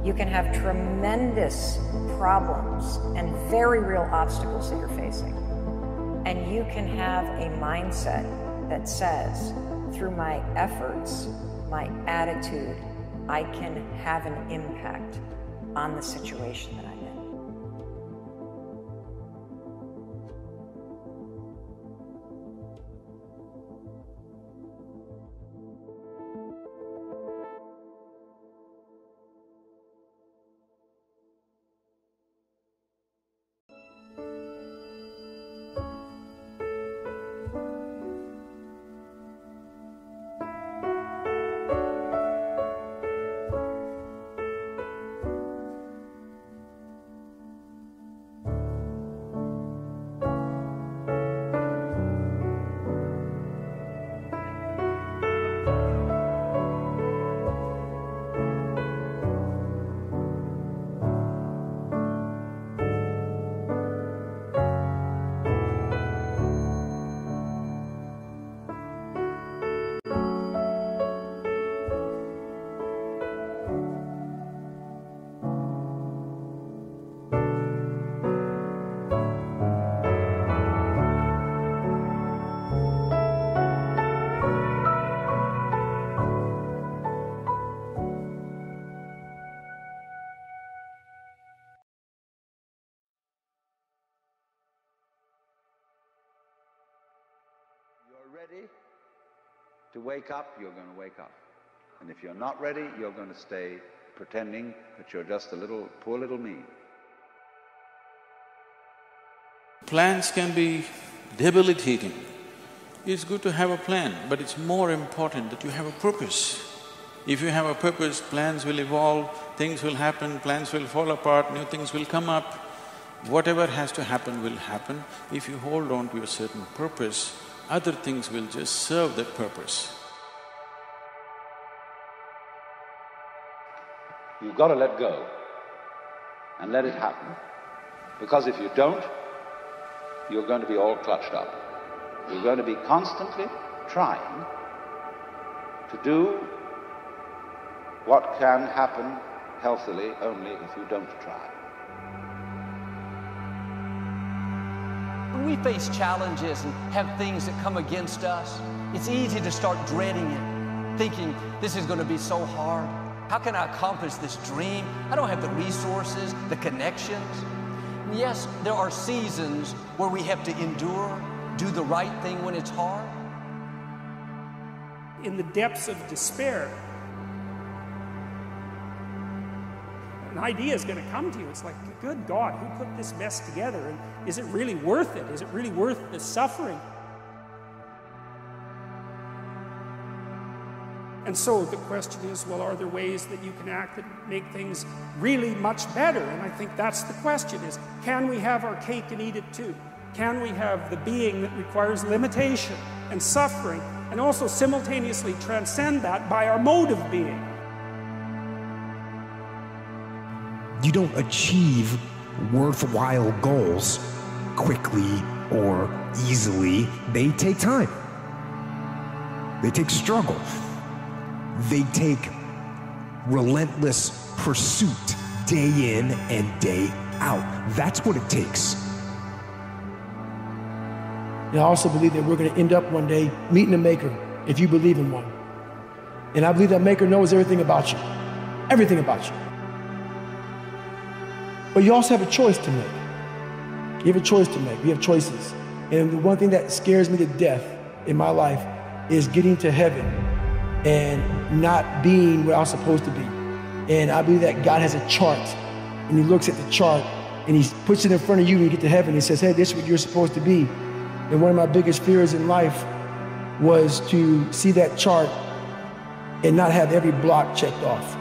You can have tremendous problems and very real obstacles that you're facing. And you can have a mindset that says, through my efforts, my attitude, I can have an impact on the situation that I'm in. Ready to wake up, you're going to wake up. And if you're not ready, you're going to stay pretending that you're just a little, poor little me. Plans can be debilitating. It's good to have a plan, but it's more important that you have a purpose. If you have a purpose, plans will evolve, things will happen, plans will fall apart, new things will come up. Whatever has to happen will happen. If you hold on to a certain purpose, other things will just serve that purpose. You've got to let go and let it happen, because if you don't, you're going to be all clutched up. You're going to be constantly trying to do what can happen healthily only if you don't try. When we face challenges and have things that come against us, it's easy to start dreading it, thinking this is going to be so hard. How can I accomplish this dream? I don't have the resources, the connections. And yes, there are seasons where we have to endure, do the right thing when it's hard. In the depths of despair, an idea is going to come to you. It's like, good God, who put this mess together? And is it really worth it? Is it really worth the suffering? And so the question is, well, are there ways that you can act that make things really much better? And I think that's the question is, can we have our cake and eat it too? Can we have the being that requires limitation and suffering and also simultaneously transcend that by our mode of being? You don't achieve worthwhile goals quickly or easily. They take time. They take struggle. They take relentless pursuit day in and day out. That's what it takes. And I also believe that we're going to end up one day meeting a maker, if you believe in one. And I believe that maker knows everything about you. Everything about you. But you also have a choice to make. You have a choice to make. We have choices. And the one thing that scares me to death in my life is getting to heaven and not being where I'm supposed to be. And I believe that God has a chart, and he looks at the chart and he puts it in front of you when you get to heaven. He says, hey, this is what you're supposed to be. And one of my biggest fears in life was to see that chart and not have every block checked off.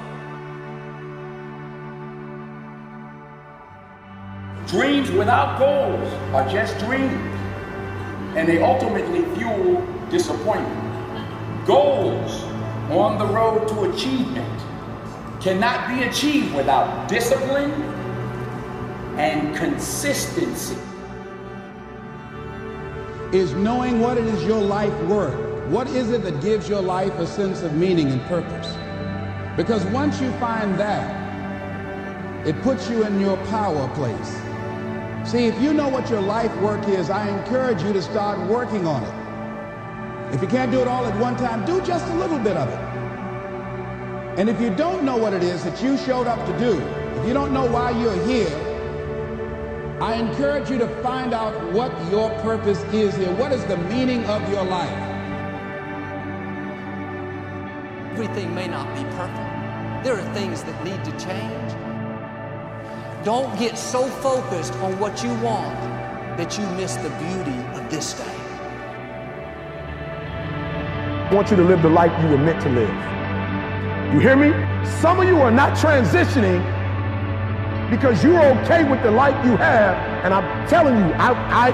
Dreams without goals are just dreams, and they ultimately fuel disappointment. Goals on the road to achievement cannot be achieved without discipline and consistency. is knowing what it is your life worth. What is it that gives your life a sense of meaning and purpose? Because once you find that, it puts you in your power place. See, if you know what your life work is, I encourage you to start working on it. If you can't do it all at one time, do just a little bit of it. And if you don't know what it is that you showed up to do, if you don't know why you're here, I encourage you to find out what your purpose is here. What is the meaning of your life? Everything may not be perfect. There are things that need to change. Don't get so focused on what you want that you miss the beauty of this day. I want you to live the life you were meant to live. You hear me? Some of you are not transitioning because you're okay with the life you have. And I'm telling you,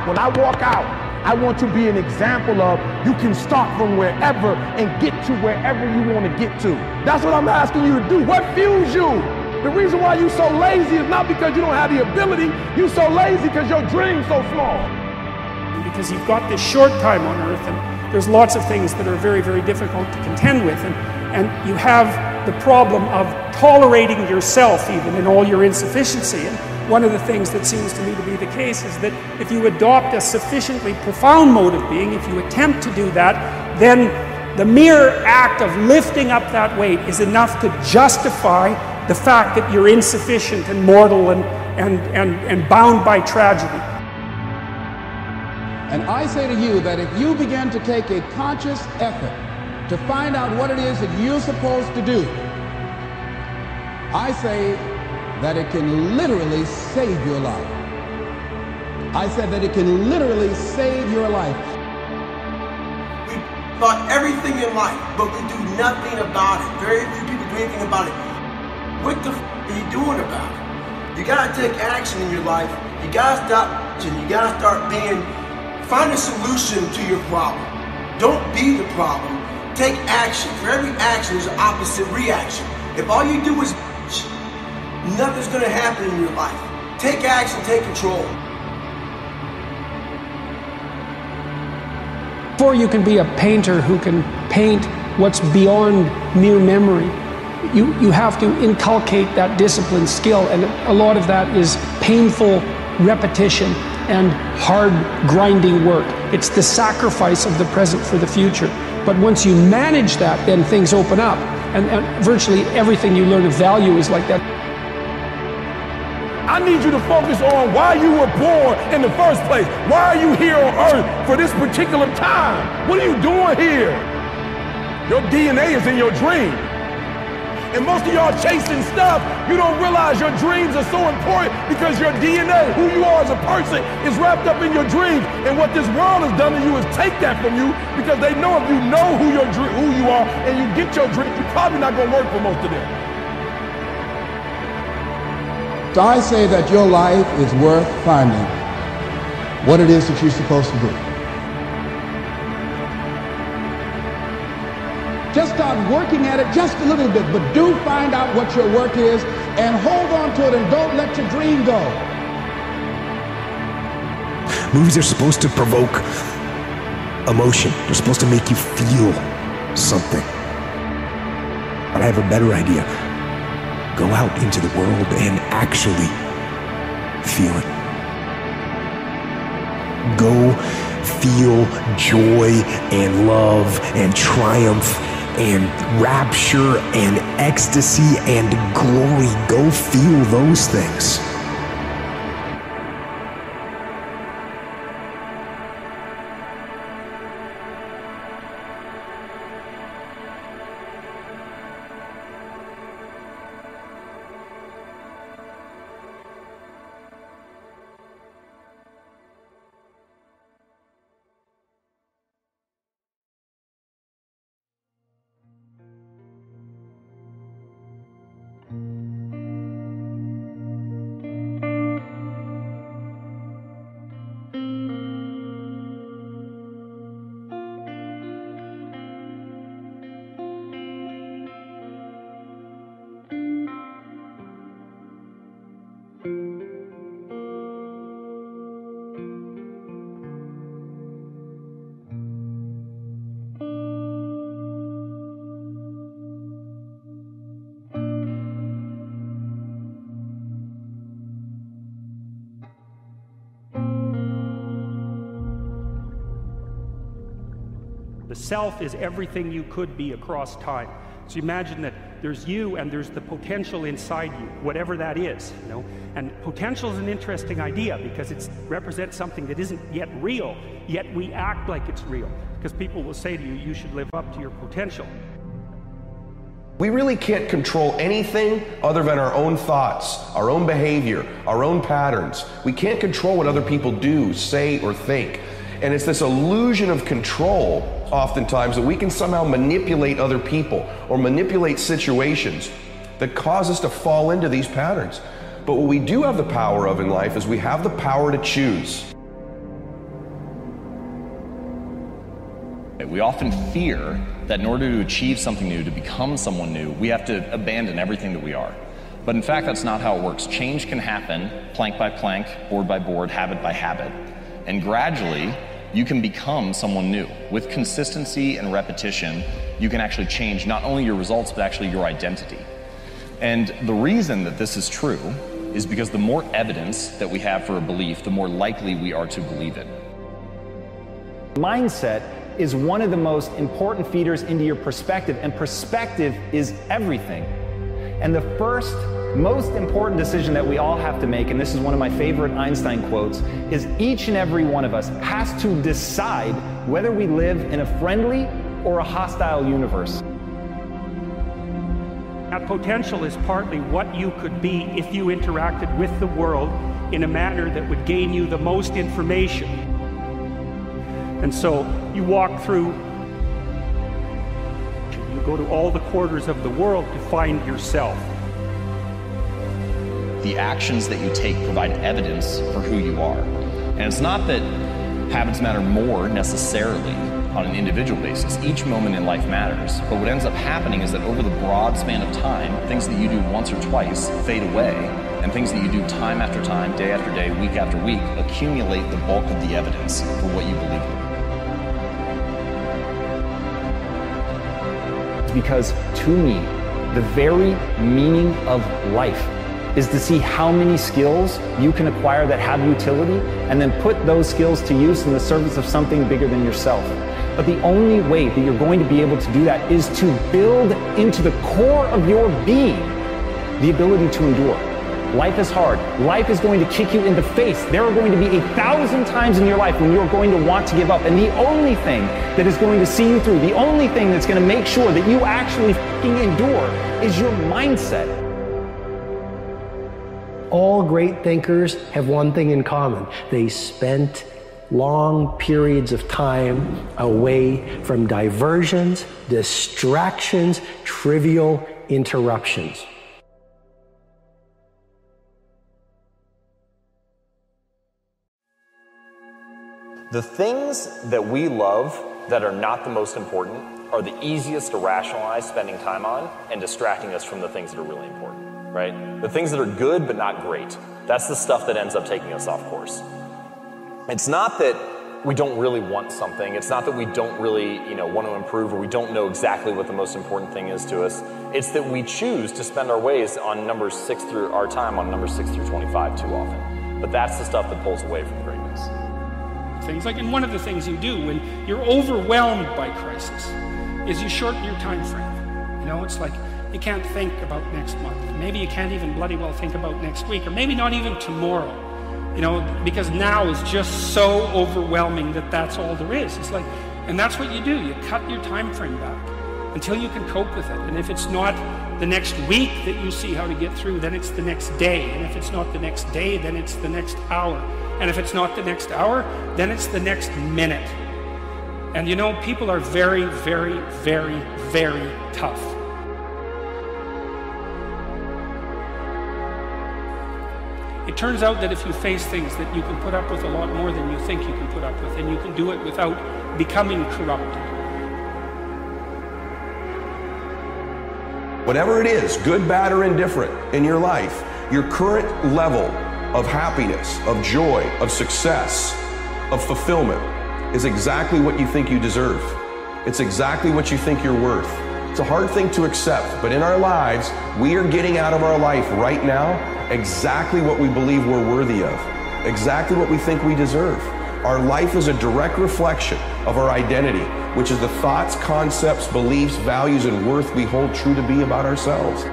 when I walk out, I want to be an example of you can start from wherever and get to wherever you want to get to. That's what I'm asking you to do. What fuels you? The reason why you're so lazy is not because you don't have the ability. You're so lazy because your dream's so small. Because you've got this short time on earth, and there's lots of things that are very, very difficult to contend with, and you have the problem of tolerating yourself even in all your insufficiency. And one of the things that seems to me to be the case is that if you adopt a sufficiently profound mode of being, if you attempt to do that, then the mere act of lifting up that weight is enough to justify the fact that you're insufficient and mortal and bound by tragedy. And I say to you that if you begin to take a conscious effort to find out what it is that you're supposed to do, I say that it can literally save your life. I said that it can literally save your life. We thought everything in life, but we do nothing about it. Very few people do anything about it. What the f are you doing about it? You gotta take action in your life. You gotta stop. You gotta start find a solution to your problem. Don't be the problem. Take action. For every action, there's an opposite reaction. If all you do is nothing's gonna happen in your life. Take action, take control. Before you can be a painter who can paint what's beyond mere memory, you have to inculcate that discipline skill, and a lot of that is painful repetition and hard grinding work. It's the sacrifice of the present for the future. But once you manage that, then things open up, and virtually everything you learn of value is like that. I need you to focus on why you were born in the first place. Why are you here on earth for this particular time? What are you doing here? Your DNA is in your dream. And most of y'all chasing stuff, you don't realize your dreams are so important because your DNA, who you are as a person, is wrapped up in your dreams. And what this world has done to you is take that from you because they know if you know who you are and you get your dreams, you're probably not going to work for most of them. So I say that your life is worth finding what it is that you're supposed to do. Just start working at it just a little bit, but do find out what your work is and hold on to it and don't let your dream go. Movies are supposed to provoke emotion. They're supposed to make you feel something. But I have a better idea. Go out into the world and actually feel it. Go feel joy and love and triumph and rapture and ecstasy and glory. Go feel those things. The self is everything you could be across time. So imagine that there's you and there's the potential inside you, whatever that is, you know. And potential is an interesting idea because it represents something that isn't yet real, yet we act like it's real. Because people will say to you, you should live up to your potential. We really can't control anything other than our own thoughts, our own behavior, our own patterns. We can't control what other people do, say, or think. And it's this illusion of control, oftentimes, that we can somehow manipulate other people or manipulate situations that cause us to fall into these patterns. But what we do have the power of in life is we have the power to choose. We often fear that in order to achieve something new, to become someone new, we have to abandon everything that we are. But in fact, that's not how it works. Change can happen plank by plank, board by board, habit by habit. And gradually, you can become someone new. With consistency and repetition, you can actually change not only your results, but actually your identity. And the reason that this is true is because the more evidence that we have for a belief, the more likely we are to believe it. Mindset is one of the most important feeders into your perspective, and perspective is everything. And the first, most important decision that we all have to make, and this is one of my favorite Einstein quotes, is each and every one of us has to decide whether we live in a friendly or a hostile universe. That potential is partly what you could be if you interacted with the world in a manner that would gain you the most information. And so you walk through, you go to all the quarters of the world to find yourself. The actions that you take provide evidence for who you are. And it's not that habits matter more necessarily on an individual basis. Each moment in life matters. But what ends up happening is that over the broad span of time, things that you do once or twice fade away, and things that you do time after time, day after day, week after week, accumulate the bulk of the evidence for what you believe in. Because to me, the very meaning of life is to see how many skills you can acquire that have utility and then put those skills to use in the service of something bigger than yourself. But the only way that you're going to be able to do that is to build into the core of your being the ability to endure. Life is hard. Life is going to kick you in the face. There are going to be 1,000 times in your life when you're going to want to give up. And the only thing that is going to see you through, the only thing that's going to make sure that you actually fucking endure is your mindset. All great thinkers have one thing in common. They spent long periods of time away from diversions, distractions, trivial interruptions. The things that we love that are not the most important are the easiest to rationalize spending time on and distracting us from the things that are really important, right? The things that are good but not great, that's the stuff that ends up taking us off course. It's not that we don't really want something. It's not that we don't really, want to improve, or we don't know exactly what the most important thing is to us. It's that we choose to spend our ways on our time on numbers 6 through 25 too often. But that's the stuff that pulls away from greatness. Things like, and one of the things you do when you're overwhelmed by crisis is you shorten your time frame. It's like you can't think about next month. Maybe you can't even bloody well think about next week, or maybe not even tomorrow. Because now is just so overwhelming that that's all there is. It's like, and that's what you do. You cut your time frame back until you can cope with it. And if it's not the next week that you see how to get through, then it's the next day. And if it's not the next day, then it's the next hour. And if it's not the next hour, then it's the next minute. And people are very, very, very, very tough. It turns out that if you face things that you can put up with a lot more than you think you can put up with, and you can do it without becoming corrupted. Whatever it is, good, bad, or indifferent in your life, your current level of happiness, of joy, of success, of fulfillment is exactly what you think you deserve. It's exactly what you think you're worth. It's a hard thing to accept, but in our lives, we are getting out of our life right now exactly what we believe we're worthy of, exactly what we think we deserve. Our life is a direct reflection of our identity, which is the thoughts, concepts, beliefs, values, and worth we hold true to be about ourselves.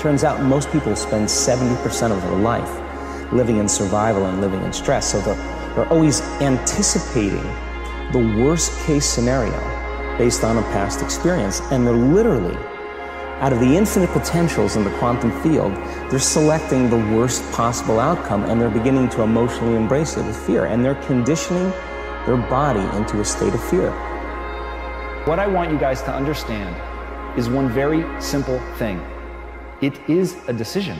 Turns out most people spend 70% of their life living in survival and living in stress. So they're always anticipating the worst case scenario based on a past experience. And they're literally, out of the infinite potentials in the quantum field, they're selecting the worst possible outcome, and they're beginning to emotionally embrace it with fear. And they're conditioning their body into a state of fear. What I want you guys to understand is one very simple thing. It is a decision.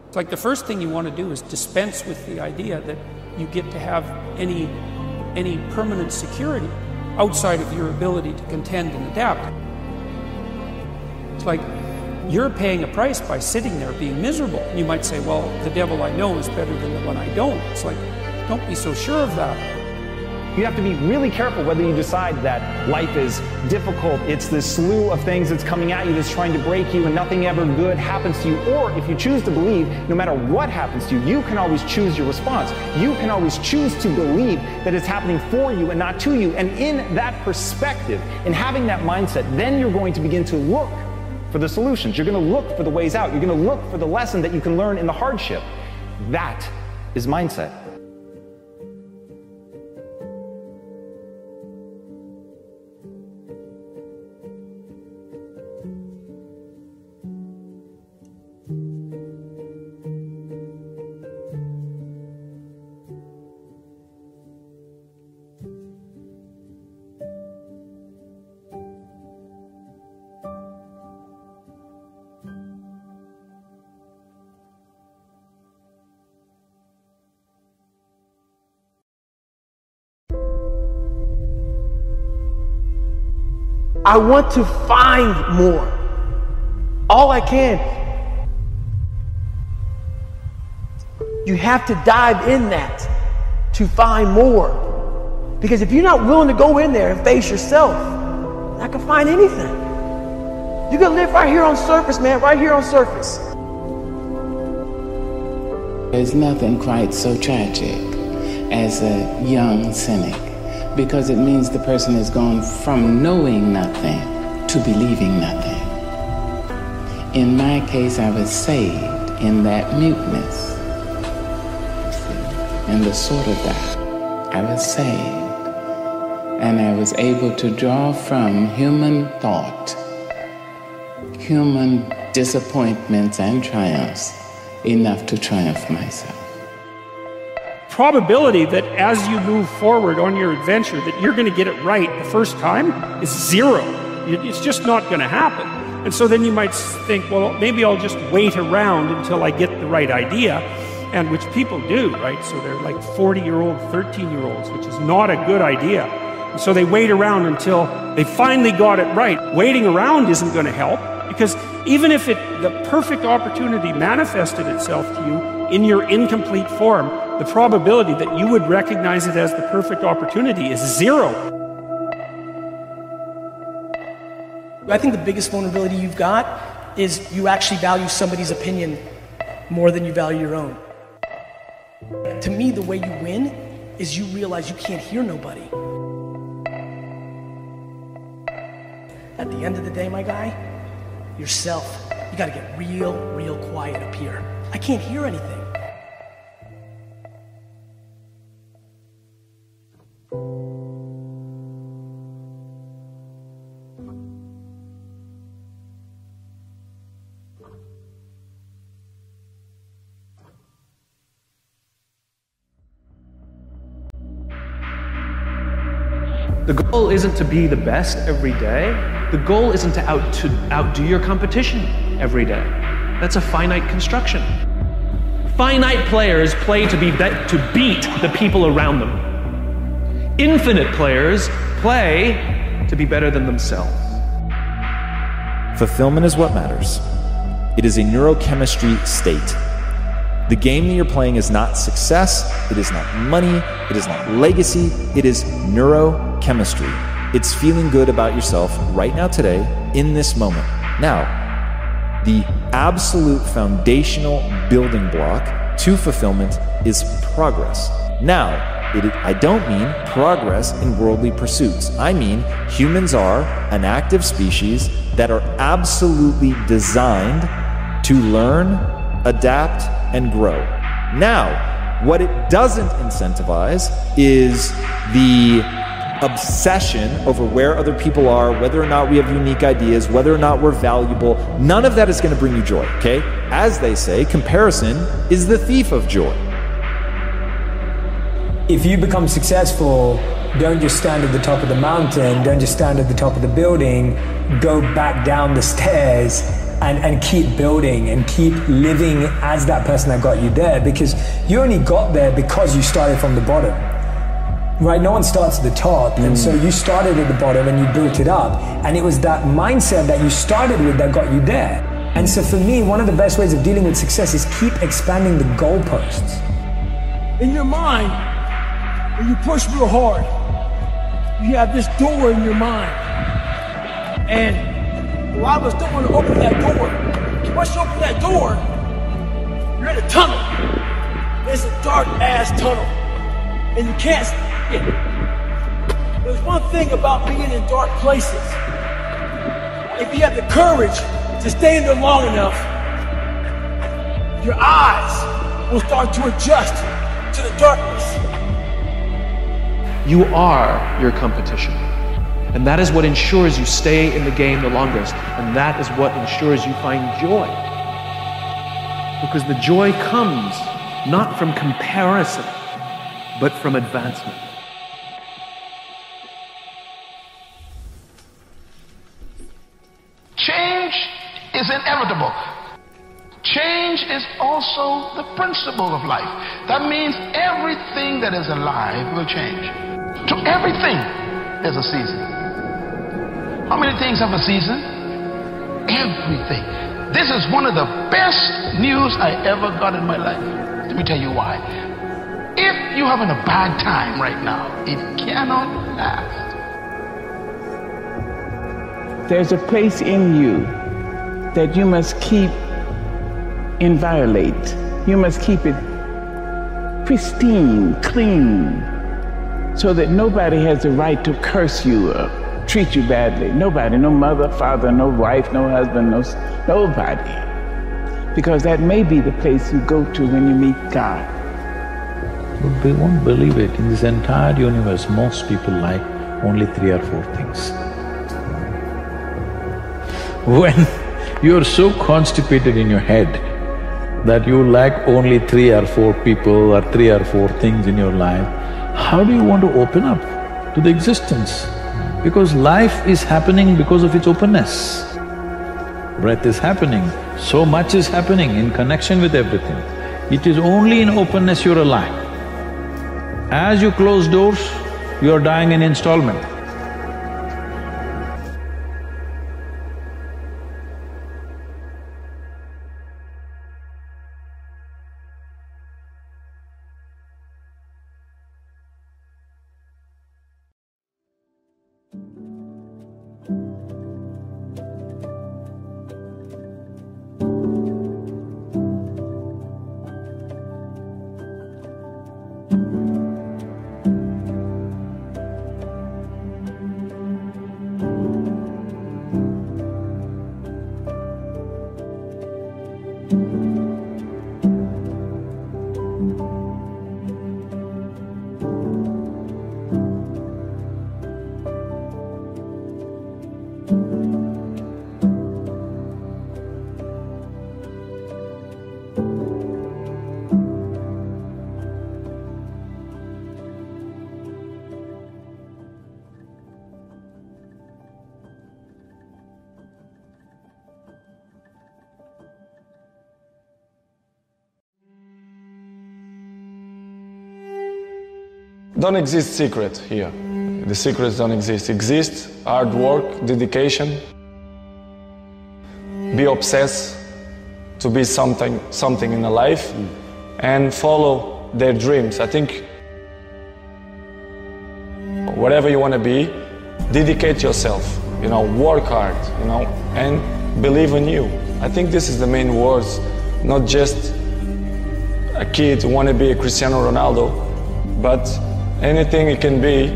It's like the first thing you want to do is dispense with the idea that you get to have any permanent security outside of your ability to contend and adapt. It's like you're paying a price by sitting there being miserable. And you might say, well, the devil I know is better than the one I don't. It's like, don't be so sure of that. You have to be really careful whether you decide that life is difficult, it's this slew of things that's coming at you that's trying to break you and nothing ever good happens to you. Or if you choose to believe, no matter what happens to you, you can always choose your response. You can always choose to believe that it's happening for you and not to you. And in that perspective, in having that mindset, then you're going to begin to look for the solutions. You're going to look for the ways out. You're going to look for the lesson that you can learn in the hardship. That is mindset. I want to find more. All I can. You have to dive in that to find more. Because if you're not willing to go in there and face yourself, you're not gonna find anything. You can live right here on surface, man, right here on surface. There's nothing quite so tragic as a young cynic, because it means the person has gone from knowing nothing to believing nothing. In my case, I was saved in that muteness. In the sort of that, I was saved. And I was able to draw from human thought, human disappointments and triumphs, enough to triumph myself. Probability that as you move forward on your adventure that you're going to get it right the first time is zero. It's just not going to happen. And so then you might think, well, maybe I'll just wait around until I get the right idea, and which people do, right? So they're like 40-year-old, 13-year-olds, which is not a good idea. And so they wait around until they finally got it right. Waiting around isn't going to help, because even if the perfect opportunity manifested itself to you in your incomplete form, the probability that you would recognize it as the perfect opportunity is zero. I think the biggest vulnerability you've got is you actually value somebody's opinion more than you value your own. To me, the way you win is you realize you can't hear nobody. At the end of the day, my guy, yourself, you gotta get real quiet up here. I can't hear anything. The goal isn't to be the best every day. The goal isn't to outdo your competition every day. That's a finite construction. Finite players play to beat the people around them. Infinite players play to be better than themselves. Fulfillment is what matters. It is a neurochemistry state. The game that you're playing is not success, it is not money, it is not legacy, it is neurochemistry. It's feeling good about yourself right now today, in this moment. Now, the absolute foundational building block to fulfillment is progress. Now, I don't mean progress in worldly pursuits. I mean humans are an active species that are absolutely designed to learn, adapt, and grow. Now, what it doesn't incentivize is the obsession over where other people are, whether or not we have unique ideas, whether or not we're valuable. None of that is going to bring you joy, okay? As they say, comparison is the thief of joy. If you become successful, don't just stand at the top of the mountain, don't just stand at the top of the building, go back down the stairs and keep building and keep living as that person that got you there, because you only got there because you started from the bottom. Right, no one starts at the top, and so you started at the bottom and you built it up, and it was that mindset that you started with that got you there. And so for me, one of the best ways of dealing with success is keep expanding the goalposts. In your mind, when you push real hard, you have this door in your mind, and a lot of us don't want to open that door. Once you open that door, you're in a tunnel. It's a dark-ass tunnel, and you can't see it. There's one thing about being in dark places. If you have the courage to stay in there long enough, your eyes will start to adjust to the darkness. You are your competition. And that is what ensures you stay in the game the longest. And that is what ensures you find joy. Because the joy comes not from comparison, but from advancement. Change is inevitable. Change is also the principle of life. That means everything that is alive will change. To everything, there's a season. How many things have a season? Everything. This is one of the best news I ever got in my life. Let me tell you why. If you're having a bad time right now, it cannot last. There's a place in you that you must keep inviolate. You must keep it pristine, clean, so that nobody has the right to curse you or treat you badly. Nobody, no mother, father, no wife, no husband, nobody. Because that may be the place you go to when you meet God. But we won't believe it. In this entire universe, most people like only 3 or 4 things. When you're so constipated in your head that you like only 3 or 4 people or 3 or 4 things in your life, how do you want to open up to the existence? Because life is happening because of its openness. Breath is happening, so much is happening in connection with everything. It is only in openness you're alive. As you close doors, you're dying in installment. Don't exist secret here. The secrets don't exist. Exist hard work, dedication, be obsessed to be something in a life, and follow their dreams. I think whatever you want to be, dedicate yourself, work hard, and believe in you. I think this is the main words, not just a kid who want to be a Cristiano Ronaldo, but anything it can be,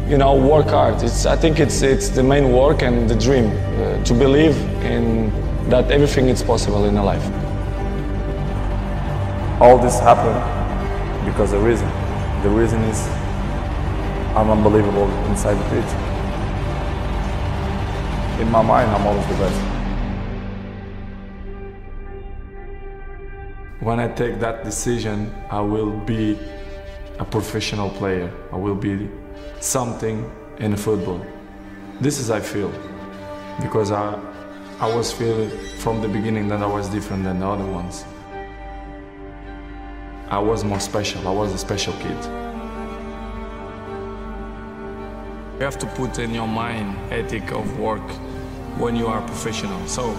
work hard. I think it's the main work and the dream, to believe in that everything is possible in a life. All this happened because of the reason. The reason is I'm unbelievable inside the pitch. In my mind, I'm always the best. When I take that decision, I will be a professional player. I will be something in football. This is I feel, because I was feeling from the beginning that I was different than the other ones. I was more special. I was a special kid. You have to put in your mind ethic of work when you are professional. So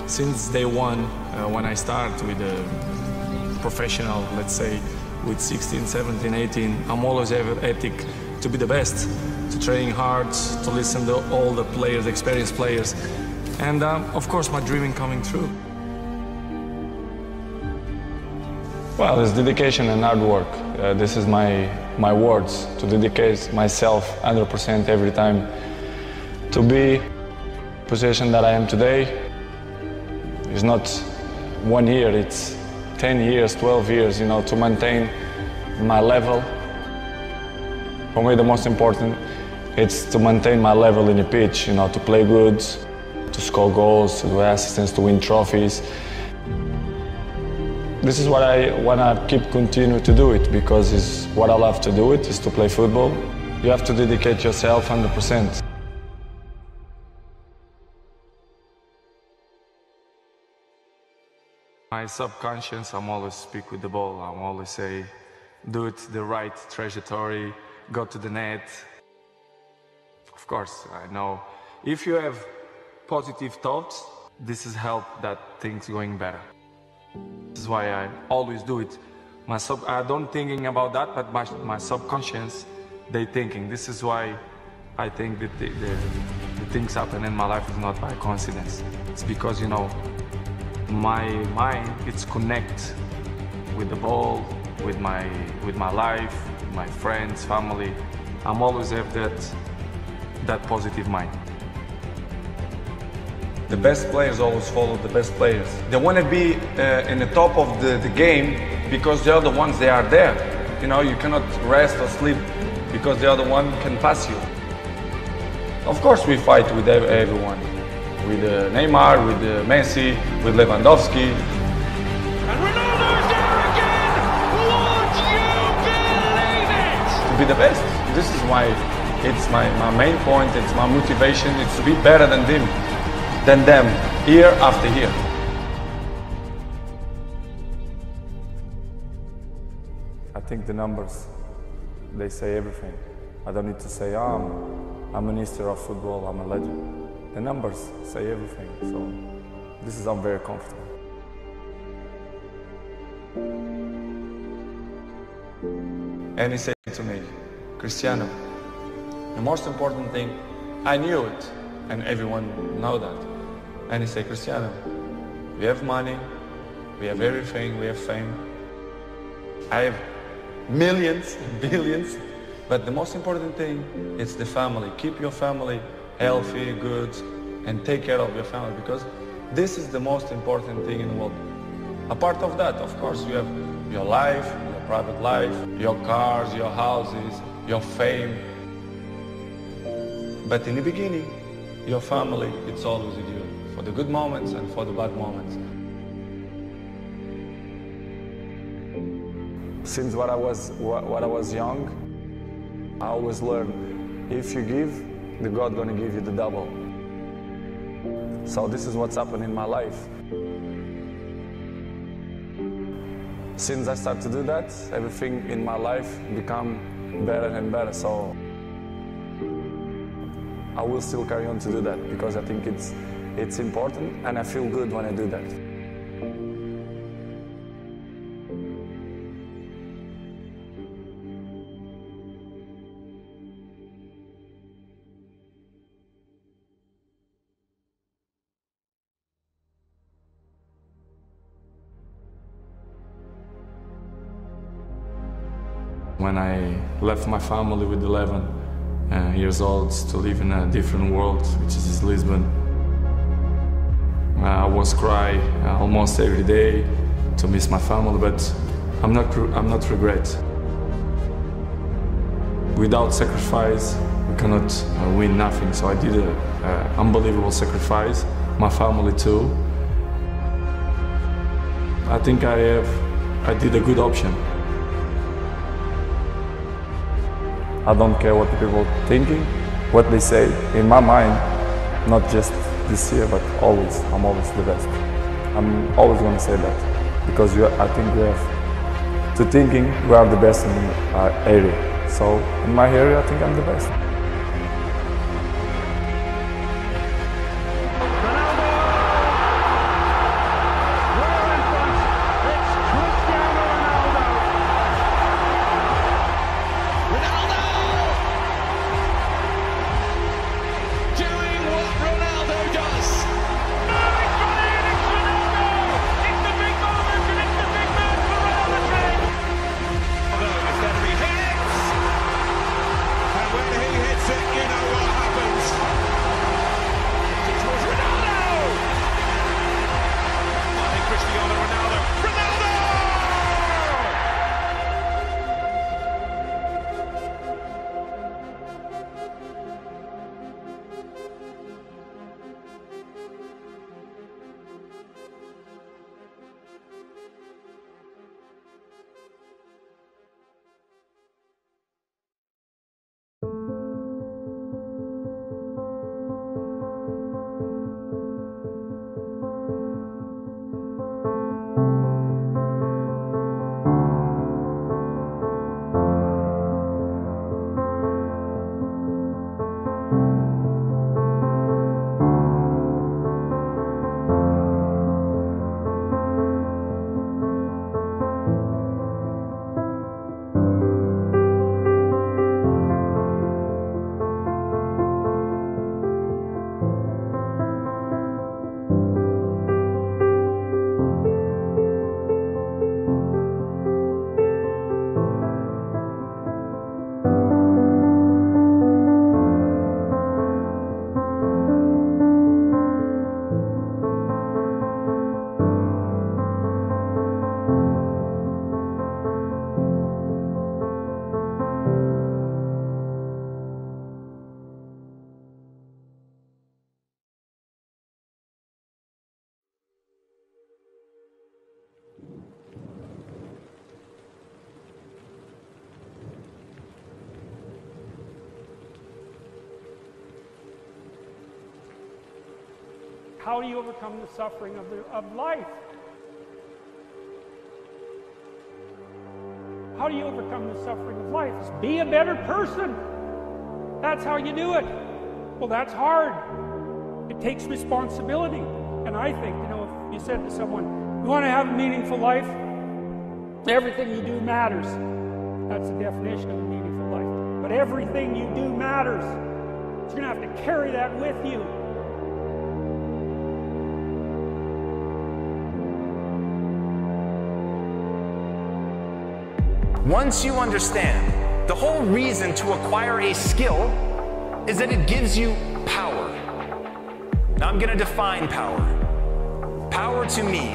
since day one, when I start with a professional, let's say with 16, 17, 18, I'm always have ethic to be the best, to train hard, to listen to all the players, experienced players, and of course my dreaming coming true. Well, it's dedication and hard work. This is my words, to dedicate myself 100% every time to be the position that I am today. It's not 1 year, it's 10 years, 12 years, to maintain my level. For me, the most important is to maintain my level in the pitch, to play good, to score goals, to do assistance, to win trophies. This is what I want to keep continue to do it, because it's what I love to do it, is to play football. You have to dedicate yourself 100%. My subconscious, I'm always speak with the ball. I'm always say, do it the right trajectory, go to the net. Of course, I know if you have positive thoughts, this is help that things going better. This is why I always do it. I don't thinking about that, but my subconscious, they thinking. This is why I think that the things happen in my life is not by coincidence. It's because, my mind, it's connect with the ball, with my life, with my friends, family. I'm always have that positive mind. The best players always follow the best players. They want to be in the top of the game because the other ones, they are there. You cannot rest or sleep because the other one can pass you. Of course we fight with everyone. With Neymar, with Messi, with Lewandowski. And Ronaldo's there again! Would you believe it? To be the best. This is why it's my main point, it's my motivation, it's to be better than them, year after year. I think the numbers, they say everything. I don't need to say, I'm a minister of football, I'm a legend. The numbers say everything, so I'm very comfortable. And he said to me, Cristiano, the most important thing, I knew it, and everyone know that. And he said, Cristiano, we have money, we have everything, we have fame. I have millions, billions, but the most important thing is the family. Keep your family healthy, good, and take care of your family, because this is the most important thing in the world. Apart of that, of course, you have your life, your private life, your cars, your houses, your fame. But in the beginning, your family, it's always with you, for the good moments and for the bad moments. Since when I was young, I always learned, if you give, the God gonna give you the double. So this is what's happened in my life. Since I started to do that, everything in my life become better and better. So I will still carry on to do that because I think it's important and I feel good when I do that. When I left my family with 11 years old to live in a different world, which is Lisbon, I was crying almost every day to miss my family, but I'm not regret. Without sacrifice, we cannot win nothing. So I did an unbelievable sacrifice, my family too. I think I did a good option. I don't care what the people are thinking, what they say. In my mind, not just this year, but always, I'm always the best. I'm always going to say that, because I think we have to thinking we are the best in our area. So in my area, I think I'm the best. How do you overcome the suffering of life? How do you overcome the suffering of life? Is be a better person. That's how you do it. Well, that's hard. It takes responsibility. And I think, you know, if you said to someone, you want to have a meaningful life, everything you do matters. That's the definition of a meaningful life. But everything you do matters. So you're going to have to carry that with you. Once you understand, the whole reason to acquire a skill is that it gives you power. Now I'm going to define power. Power to me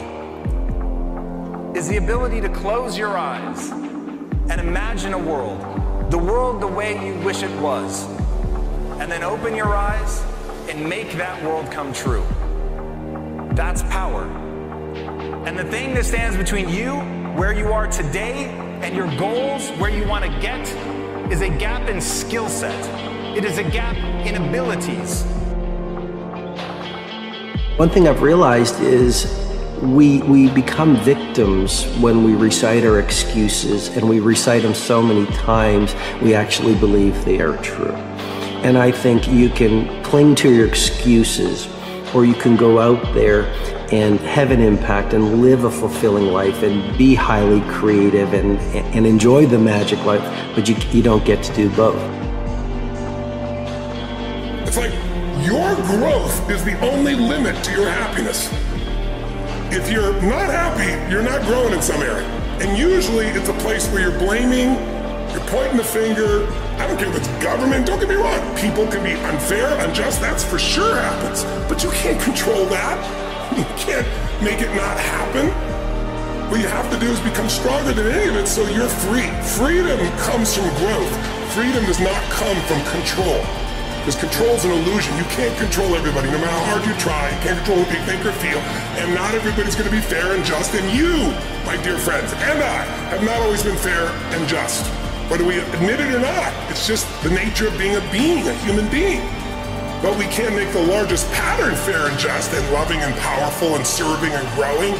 is the ability to close your eyes and imagine a world, the world the way you wish it was, and then open your eyes and make that world come true. That's power. And the thing that stands between you, where you are today, and your goals, where you want to get, is a gap in skill set. It is a gap in abilities. One thing I've realized is we become victims when we recite our excuses, and we recite them so many times we actually believe they are true. And I think you can cling to your excuses, or you can go out there and have an impact and live a fulfilling life and be highly creative and enjoy the magic life, but you don't get to do both. It's like your growth is the only limit to your happiness. If you're not happy, you're not growing in some area. And usually it's a place where you're blaming You're pointing the finger. I don't care if it's government, don't get me wrong. People can be unfair, unjust, that's for sure happens. But you can't control that. You can't make it not happen. What you have to do is become stronger than any of it so you're free. Freedom comes from growth. Freedom does not come from control. Because control's an illusion. You can't control everybody, no matter how hard you try. You can't control what they think or feel. And not everybody's going to be fair and just. And you, my dear friends, and I have not always been fair and just. Whether we admit it or not, it's just the nature of being a being, a human being. But we can make the largest pattern fair and just and loving and powerful and serving and growing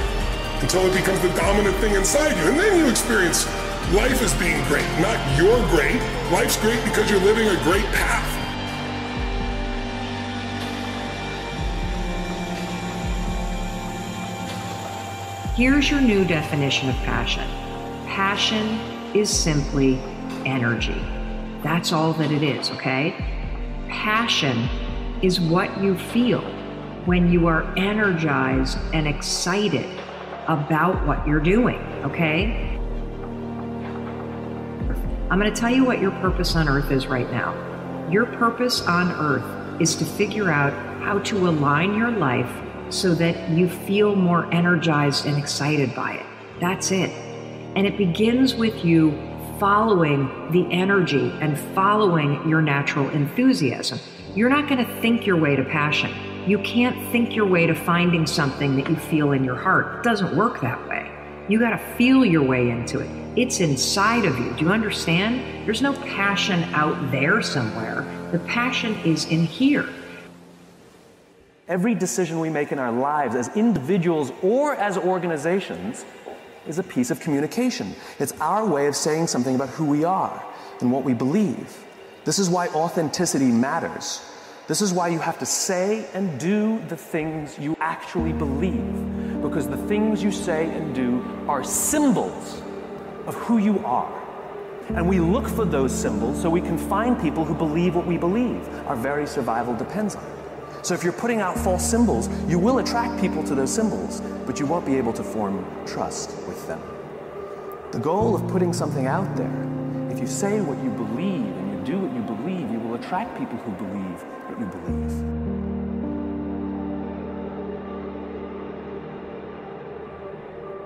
until it becomes the dominant thing inside you. And then you experience life as being great, not you're great. Life's great because you're living a great path. Here's your new definition of passion. Passion is simply energy. That's all that it is, okay? Passion is what you feel when you are energized and excited about what you're doing, okay? I'm going to tell you what your purpose on earth is right now. Your purpose on earth is to figure out how to align your life so that you feel more energized and excited by it. That's it. And it begins with you following the energy and following your natural enthusiasm. You're not going to think your way to passion. You can't think your way to finding something that you feel in your heart. It doesn't work that way. You got to feel your way into it. It's inside of you. Do you understand? There's no passion out there somewhere. The passion is in here. Every decision we make in our lives as individuals or as organizations is a piece of communication. It's our way of saying something about who we are and what we believe. This is why authenticity matters. This is why you have to say and do the things you actually believe, because the things you say and do are symbols of who you are. And we look for those symbols so we can find people who believe what we believe. Our very survival depends on it. So if you're putting out false symbols, you will attract people to those symbols, but you won't be able to form trust with them. The goal of putting something out there, if you say what you believe and you do what you believe, you will attract people who believe what you believe.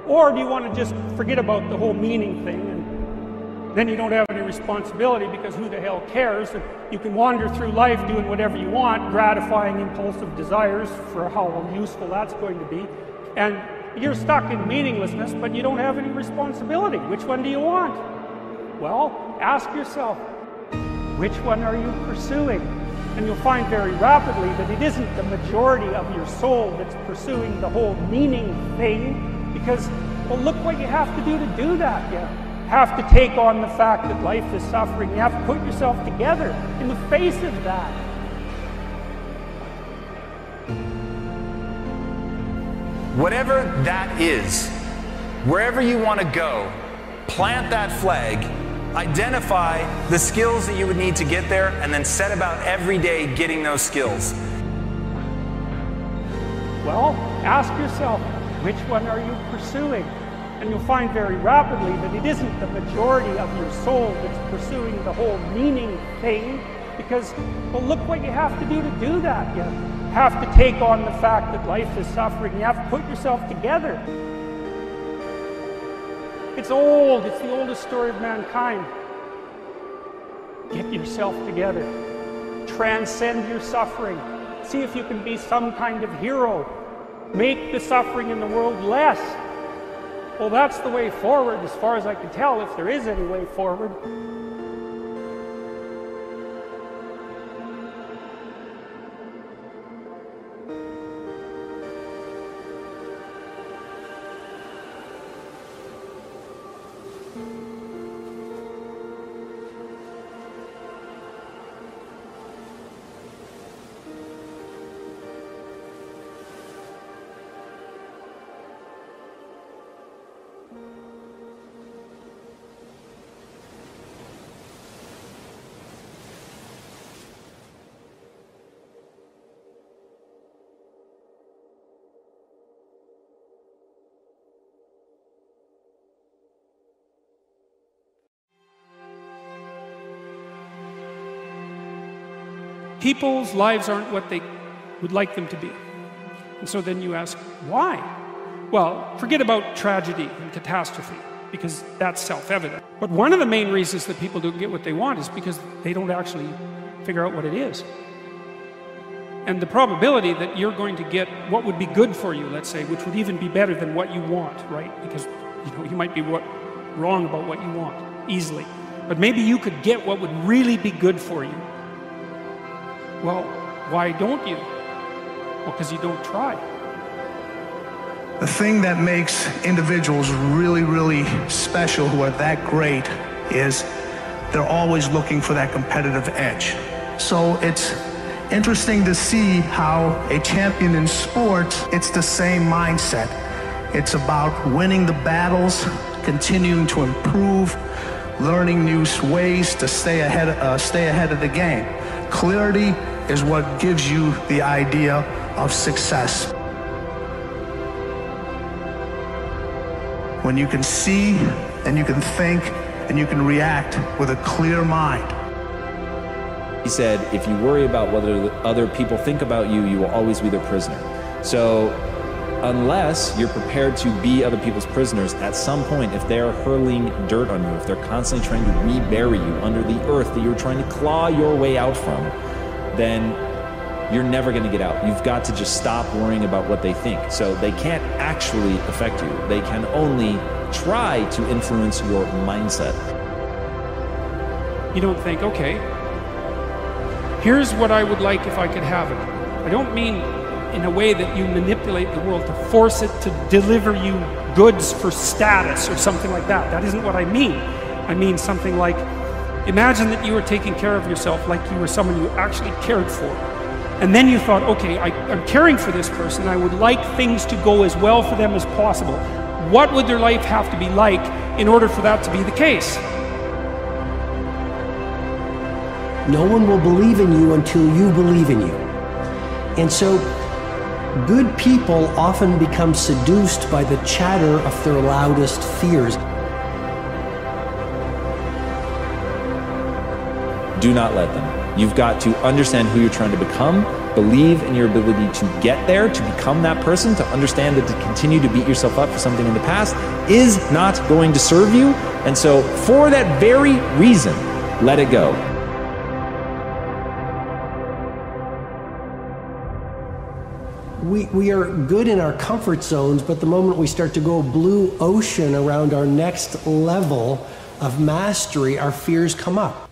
Or do you want to just forget about the whole meaning thing, and then you don't have any responsibility because who the hell cares? And you can wander through life doing whatever you want, gratifying impulsive desires for how useful that's going to be. And you're stuck in meaninglessness, but you don't have any responsibility. Which one do you want? Well, ask yourself, which one are you pursuing? And you'll find very rapidly that it isn't the majority of your soul that's pursuing the whole meaning thing, because, well, look what you have to do that. You have to take on the fact that life is suffering. You have to put yourself together in the face of that. Whatever that is, wherever you want to go, plant that flag, identify the skills that you would need to get there, and then set about every day getting those skills. Well, ask yourself, which one are you pursuing? And you'll find very rapidly that it isn't the majority of your soul that's pursuing the whole meaning thing, because, well, look what you have to do that. You have to take on the fact that life is suffering. You have to put yourself together. It's old. It's the oldest story of mankind. Get yourself together. Transcend your suffering. See if you can be some kind of hero. Make the suffering in the world less. Well, that's the way forward, as far as I can tell, if there is any way forward. people's lives aren't what they would like them to be. And so then you ask, why? Well, forget about tragedy and catastrophe, because that's self-evident. But one of the main reasons that people don't get what they want is because they don't actually figure out what it is. And the probability that you're going to get what would be good for you, let's say, which would even be better than what you want, right? Because you might be wrong about what you want easily. But maybe you could get what would really be good for you. Well, why don't you? Well, because you don't try. The thing that makes individuals really, really special who are that great is they're always looking for that competitive edge. So it's interesting to see how a champion in sports, it's the same mindset. It's about winning the battles, continuing to improve, learning new ways to stay ahead of the game. Clarity is what gives you the idea of success. When you can see and you can think and you can react with a clear mind. He said, if you worry about whether other people think about you, you will always be their prisoner. So unless you're prepared to be other people's prisoners, at some point, if they're hurling dirt on you, if they're constantly trying to rebury you under the earth that you're trying to claw your way out from, then you're never going to get out. You've got to just stop worrying about what they think. So they can't actually affect you. They can only try to influence your mindset. You don't think, okay, here's what I would like if I could have it. I don't mean in a way that you manipulate the world to force it to deliver you goods for status or something like that. That isn't what I mean. I mean something like, imagine that you were taking care of yourself like you were someone you actually cared for. And then you thought, okay, I'm caring for this person. I would like things to go as well for them as possible. What would their life have to be like in order for that to be the case? No one will believe in you until you believe in you. And so, good people often become seduced by the chatter of their loudest fears. Do not let them. You've got to understand who you're trying to become, believe in your ability to get there, to become that person, to understand that to continue to beat yourself up for something in the past is not going to serve you. And so for that very reason, let it go. We are good in our comfort zones, but the moment we start to go blue ocean around our next level of mastery, our fears come up.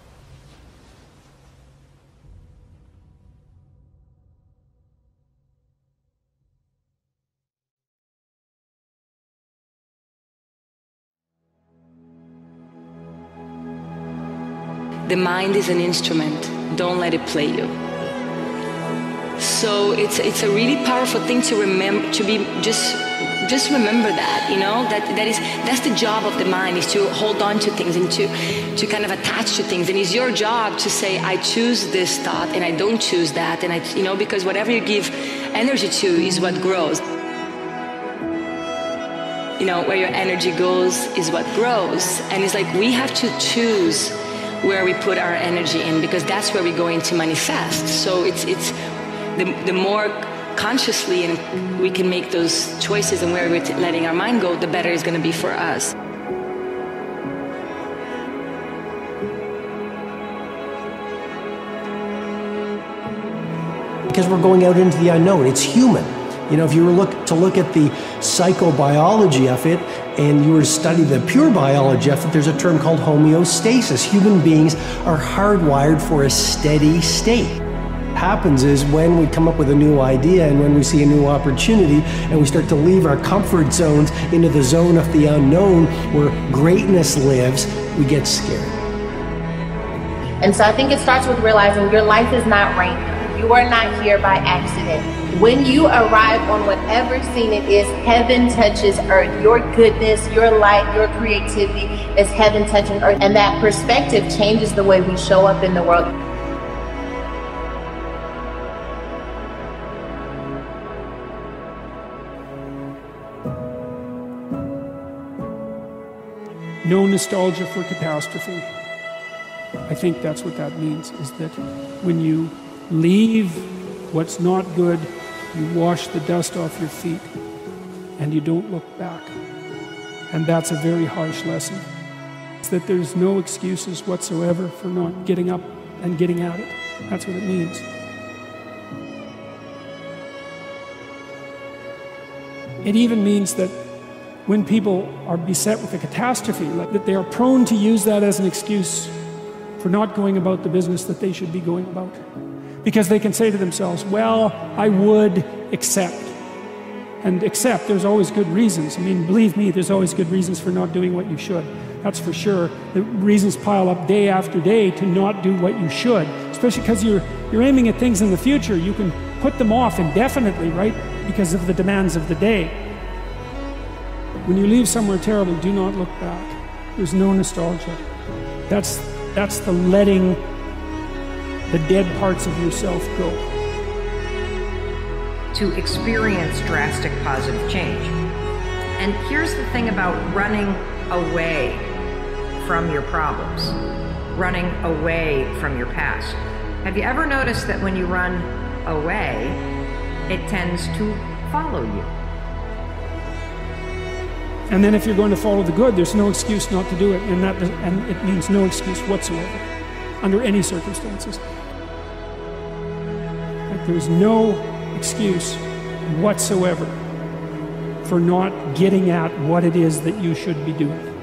The mind is an instrument. Don't let it play you. So it's a really powerful thing to remember, to be just remember that, you know, that's the job of the mind, is to hold on to things and to kind of attach to things. And it's your job to say, I choose this thought and I don't choose that, and you know, because whatever you give energy to is what grows. You know, where your energy goes is what grows. And it's like we have to choose where we put our energy in, because that's where we're going to manifest. So it's the more consciously and we can make those choices and where we're letting our mind go, the better it's going to be for us. Because we're going out into the unknown. It's human. You know, if you were to look at the psychobiology of it, and you were to study the pure biology of it, there's a term called homeostasis. Human beings are hardwired for a steady state. What happens is when we come up with a new idea and when we see a new opportunity and we start to leave our comfort zones into the zone of the unknown where greatness lives, we get scared. And so I think it starts with realizing your life is not random. You are not here by accident. When you arrive on whatever scene it is, heaven touches earth. Your goodness, your light, your creativity is heaven touching earth. And that perspective changes the way we show up in the world. No nostalgia for catastrophe. I think that's what that means, is that when you leave what's not good, you wash the dust off your feet, and you don't look back. And that's a very harsh lesson. It's that there's no excuses whatsoever for not getting up and getting at it. That's what it means. It even means that when people are beset with a catastrophe, like that they are prone to use that as an excuse for not going about the business that they should be going about. Because they can say to themselves, well, I would accept. And accept, there's always good reasons. I mean, believe me, there's always good reasons for not doing what you should. That's for sure. The reasons pile up day after day to not do what you should, especially because you're aiming at things in the future. You can put them off indefinitely, right? Because of the demands of the day. When you leave somewhere terrible, do not look back. There's no nostalgia. That's the letting the dead parts of yourself go. To experience drastic positive change. And here's the thing about running away from your problems, running away from your past. Have you ever noticed that when you run away, it tends to follow you? And then if you're going to follow the good, there's no excuse not to do it, and it means no excuse whatsoever, under any circumstances. Like there's no excuse whatsoever for not getting at what it is that you should be doing.